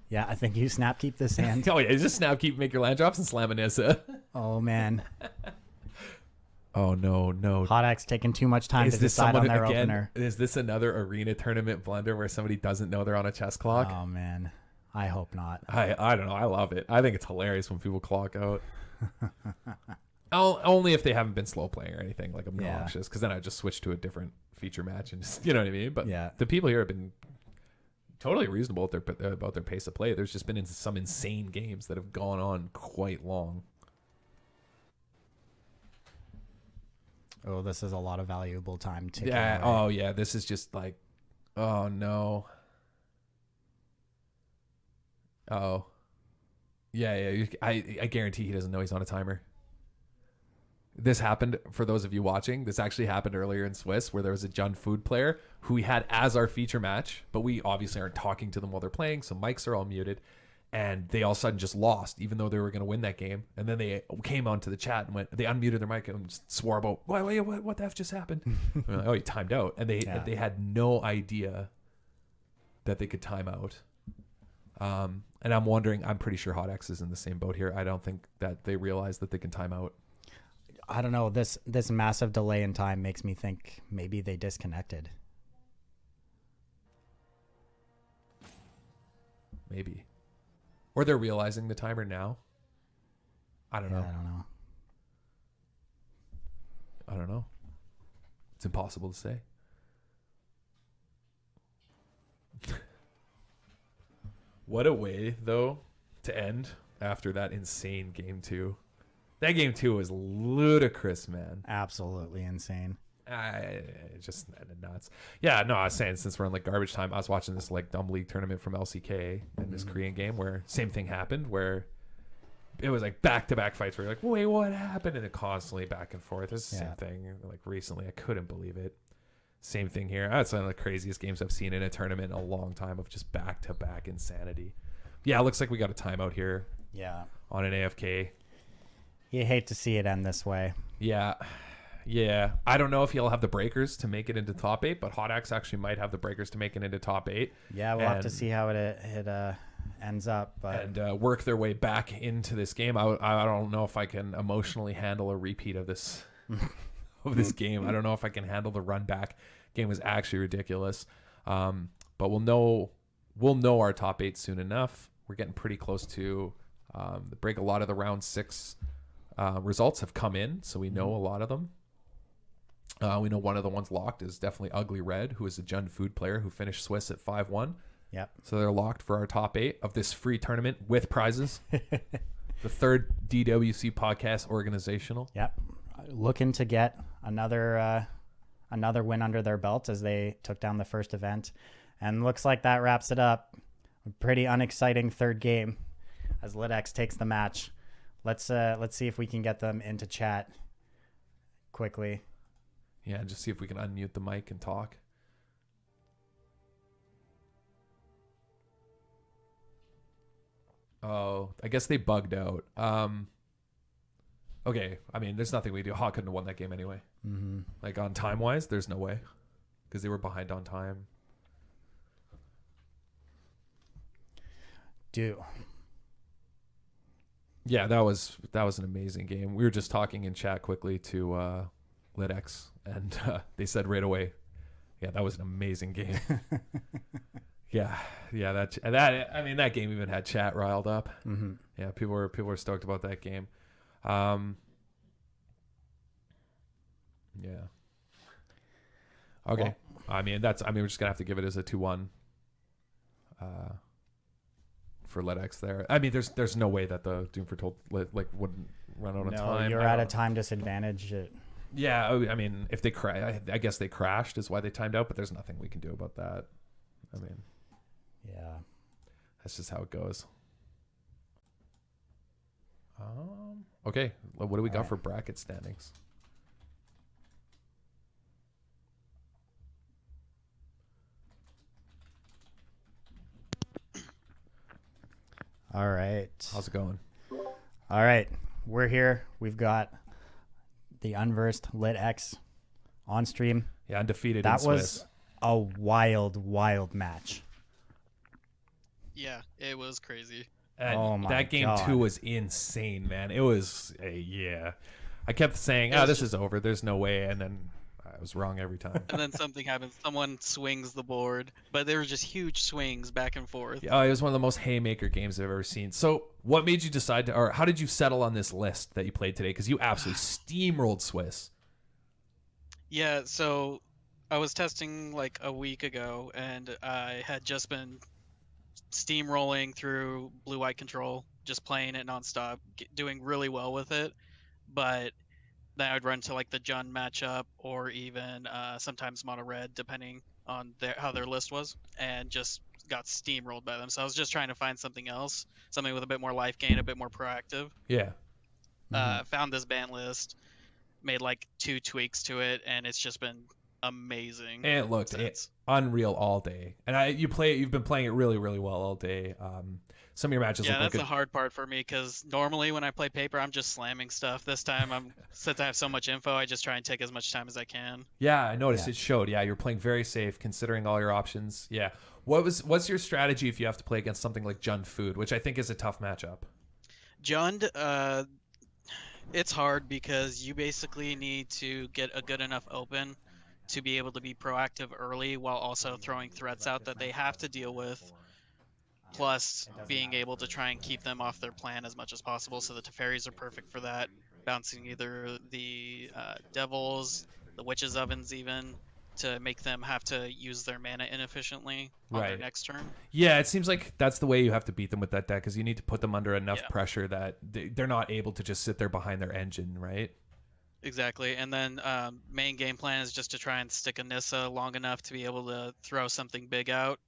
Speaker 1: Yeah, I think you snap keep this hand.
Speaker 2: Oh, yeah, just snap, keep, make your land drops, and slam a Nissa.
Speaker 1: Oh, man.
Speaker 2: Oh, no.
Speaker 1: Hawtx taking too much time
Speaker 2: Is
Speaker 1: to
Speaker 2: this
Speaker 1: decide on
Speaker 2: someone,
Speaker 1: their
Speaker 2: again,
Speaker 1: opener.
Speaker 2: is this another arena tournament blunder where somebody doesn't know they're on a chess clock?
Speaker 1: Oh, man. I hope not.
Speaker 2: I don't know. I love it. I think it's hilarious when people clock out. Only if they haven't been slow playing or anything like obnoxious, because then I just switch to a different feature match and just, you know what I mean. But
Speaker 1: Yeah.
Speaker 2: the people here have been totally reasonable about their pace of play. There's just been some insane games that have gone on quite long.
Speaker 1: Oh, this is a lot of valuable time to
Speaker 2: Yeah. Oh yeah. This is just like, oh no. Oh. Yeah. I guarantee he doesn't know he's on a timer. This happened, for those of you watching, this actually happened earlier in Swiss where there was a Jun Food player who we had as our feature match, but we obviously aren't talking to them while they're playing, so mics are all muted, and they all of a sudden just lost, even though they were going to win that game. And then they came onto the chat and they unmuted their mic and just swore about, what the F just happened? We're like, oh, you timed out. And they had no idea that they could time out. And I'm wondering, I'm pretty sure Hawtx is in the same boat here. I don't think that they realize that they can time out.
Speaker 1: I don't know. This massive delay in time makes me think maybe they disconnected.
Speaker 2: Maybe. Or they're realizing the timer now. I don't know. I don't know. It's impossible to say. What a way, though, to end after that insane game 2. That game 2 was ludicrous, man.
Speaker 1: Absolutely insane.
Speaker 2: Just nuts. Yeah, no, I was saying, since we're in like garbage time, I was watching this like dumb league tournament from LCK in this Korean game where same thing happened, where it was like back-to-back fights where you're like, wait, what happened? And it constantly back and forth. It's the same thing. Like recently, I couldn't believe it. Same thing here. That's one of the craziest games I've seen in a tournament in a long time, of just back-to-back insanity. Yeah, it looks like we got a timeout here.
Speaker 1: Yeah.
Speaker 2: On an AFK.
Speaker 1: You hate to see it end this way.
Speaker 2: Yeah. I don't know if he'll have the breakers to make it into top 8, but Hawtx actually might have the breakers to make it into top 8.
Speaker 1: Yeah, we'll have to see how it ends up. But
Speaker 2: and work their way back into this game. I don't know if I can emotionally handle a repeat of this of this game. I don't know if I can handle the run back. Game was actually ridiculous. But we'll know our top 8 soon enough. We're getting pretty close to the break. A lot of the round 6 results have come in, so we know a lot of them. We know one of the ones locked is definitely Ugly Red, who is a Jund Food player who finished Swiss at 5-1.
Speaker 1: Yep.
Speaker 2: So they're locked for our top 8 of this free tournament with prizes. The third DWC Podcast Organizational.
Speaker 1: Yep. Looking to get another win under their belt as they took down the first event. And looks like that wraps it up. A pretty unexciting third game as Litxx takes the match. Let's see if we can get them into chat quickly.
Speaker 2: Yeah, and just see if we can unmute the mic and talk. Oh, I guess they bugged out. Okay, I mean, there's nothing we do. Hawk couldn't have won that game anyway.
Speaker 1: Mm-hmm.
Speaker 2: Like on time-wise, there's no way. Because they were behind on time. Yeah, that was an amazing game. We were just talking in chat quickly to Litxx, and they said right away, yeah, that was an amazing game. yeah, that game even had chat riled up.
Speaker 1: Mm-hmm.
Speaker 2: Yeah, people were stoked about that game. Yeah. Okay. Well, we're just gonna have to give it as a 2-1. For Litxx there. I mean, there's no way that the Doom Foretold wouldn't run out of time.
Speaker 1: You're at a time disadvantage.
Speaker 2: Yeah, I mean, if they I guess they crashed is why they timed out, but there's nothing we can do about that. I mean,
Speaker 1: yeah,
Speaker 2: that's just how it goes. Okay, what do we got for bracket standings?
Speaker 1: All right.
Speaker 2: How's it going?
Speaker 1: All right. We're here. We've got the unversed Litxx on stream.
Speaker 2: Yeah, undefeated.
Speaker 1: That
Speaker 2: in
Speaker 1: was
Speaker 2: Swiss.
Speaker 1: a wild match.
Speaker 4: Yeah, it was crazy.
Speaker 2: And that game
Speaker 1: God.
Speaker 2: 2 was insane, man. It was I kept saying, this is over. There's no way. And then I was wrong every time.
Speaker 4: And then something happens. Someone swings the board, but there were just huge swings back and forth.
Speaker 2: It was one of the most haymaker games I've ever seen. So what made you decide or how did you settle on this list that you played today? Because you absolutely steamrolled Swiss.
Speaker 4: Yeah, so I was testing like a week ago, and I had just been steamrolling through blue-white control, just playing it nonstop, doing really well with it. But then I'd run to like the Jund matchup or even sometimes mono red, depending on how their list was, and just got steamrolled by them. So I was just trying to find something else, something with a bit more life gain, a bit more proactive.
Speaker 2: Yeah.
Speaker 4: Found this ban list, made like 2 tweaks to it, and it's just been amazing.
Speaker 2: And it looked unreal all day. And you've been playing it really, really well all day. Some of your matches look
Speaker 4: that's
Speaker 2: like
Speaker 4: the hard part for me, because normally when I play paper, I'm just slamming stuff. This time, since I have so much info, I just try and take as much time as I can.
Speaker 2: Yeah, I noticed it showed. Yeah, you're playing very safe considering all your options. Yeah. What's your strategy if you have to play against something like Jund Food, which I think is a tough matchup?
Speaker 4: Jund, It's hard because you basically need to get a good enough open to be able to be proactive early while also throwing threats out that they have to deal with, plus being able to try and keep them off their plan as much as possible. So the Teferis are perfect for that, bouncing either the Devils, the Witches' Ovens even, to make them have to use their mana inefficiently on their
Speaker 2: Right.
Speaker 4: next turn.
Speaker 2: Yeah, it seems like that's the way you have to beat them with that deck, because you need to put them under enough
Speaker 4: Yeah.
Speaker 2: pressure that they're not able to just sit there behind their engine, right?
Speaker 4: Exactly, and then main game plan is just to try and stick a Nissa long enough to be able to throw something big out,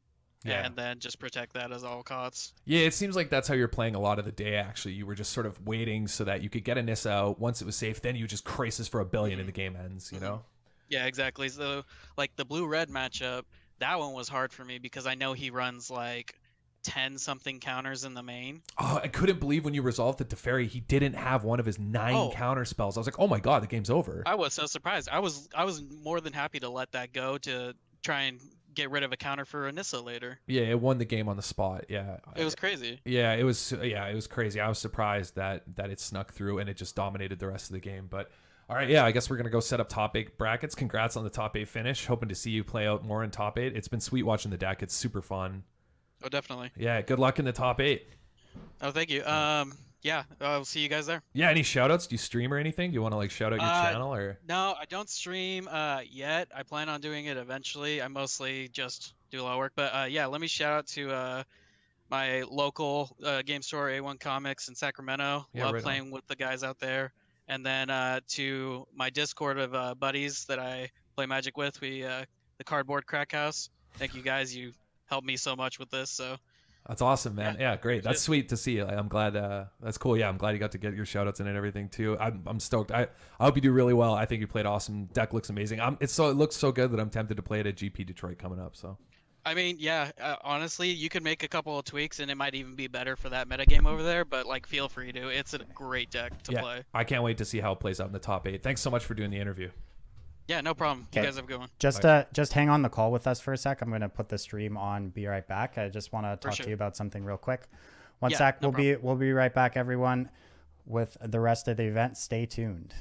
Speaker 2: Yeah.
Speaker 4: and then just protect that as all costs.
Speaker 2: Yeah, it seems like that's how you're playing a lot of the day, actually. You were just sort of waiting so that you could get a Nissa out. Once it was safe, then you just crisis for a billion and the game ends, you know?
Speaker 4: Yeah, exactly. So, like the blue-red matchup, that one was hard for me because I know he runs like 10 something counters in the main.
Speaker 2: Oh, I couldn't believe when you resolved the Teferi, he didn't have one of his 9
Speaker 4: Oh.
Speaker 2: counter spells. I was like, oh my god, the game's over.
Speaker 4: I was so surprised. I was more than happy to let that go to try and get rid of a counter for Anissa later.
Speaker 2: Yeah, it won the game on the spot. Yeah.
Speaker 4: It was crazy.
Speaker 2: Yeah, it was crazy. I was surprised that it snuck through and it just dominated the rest of the game. But all right, yeah, I guess we're gonna go set up top 8 brackets. Congrats on the top 8 finish. Hoping to see you play out more in top 8. It's been sweet watching the deck. It's super fun.
Speaker 4: Oh, definitely.
Speaker 2: Yeah, good luck in the top 8.
Speaker 4: Oh, thank you. Yeah, I'll see you guys there.
Speaker 2: Yeah, any shout outs? Do you stream or anything? Do you want to like shout out your channel or?
Speaker 4: No, I don't stream yet. I plan on doing it eventually. I mostly just do a lot of work. But yeah, let me shout out to my local game store, A1 Comics in Sacramento.
Speaker 2: Yeah,
Speaker 4: Love
Speaker 2: right on.
Speaker 4: playing with the guys out there. And then to my Discord of buddies that I play Magic with, the Cardboard Crack House. Thank you guys. You helped me so much with this. So
Speaker 2: That's awesome, man. Yeah, great. That's sweet to see. I'm glad. That's cool. Yeah, I'm glad you got to get your shout outs in and everything too. I'm stoked. I hope you do really well. I think you played awesome. Deck looks amazing. It looks so good that I'm tempted to play it at GP Detroit coming up. So
Speaker 4: I mean, yeah, honestly, you could make a couple of tweaks and it might even be better for that metagame over there, but like feel free to. It's a great deck to
Speaker 2: yeah,
Speaker 4: play.
Speaker 2: I can't wait to see how it plays out in the top 8. Thanks so much for doing the interview.
Speaker 4: Yeah, no problem. You
Speaker 1: Okay.
Speaker 4: guys have a good one.
Speaker 1: Just hang on the call with us for a sec. I'm going to put the stream on. Be right back. I just want to talk
Speaker 4: sure.
Speaker 1: to you about something real quick. One
Speaker 4: Yeah,
Speaker 1: sec.
Speaker 4: no
Speaker 1: We'll be right back, everyone, with the rest of the event. Stay tuned.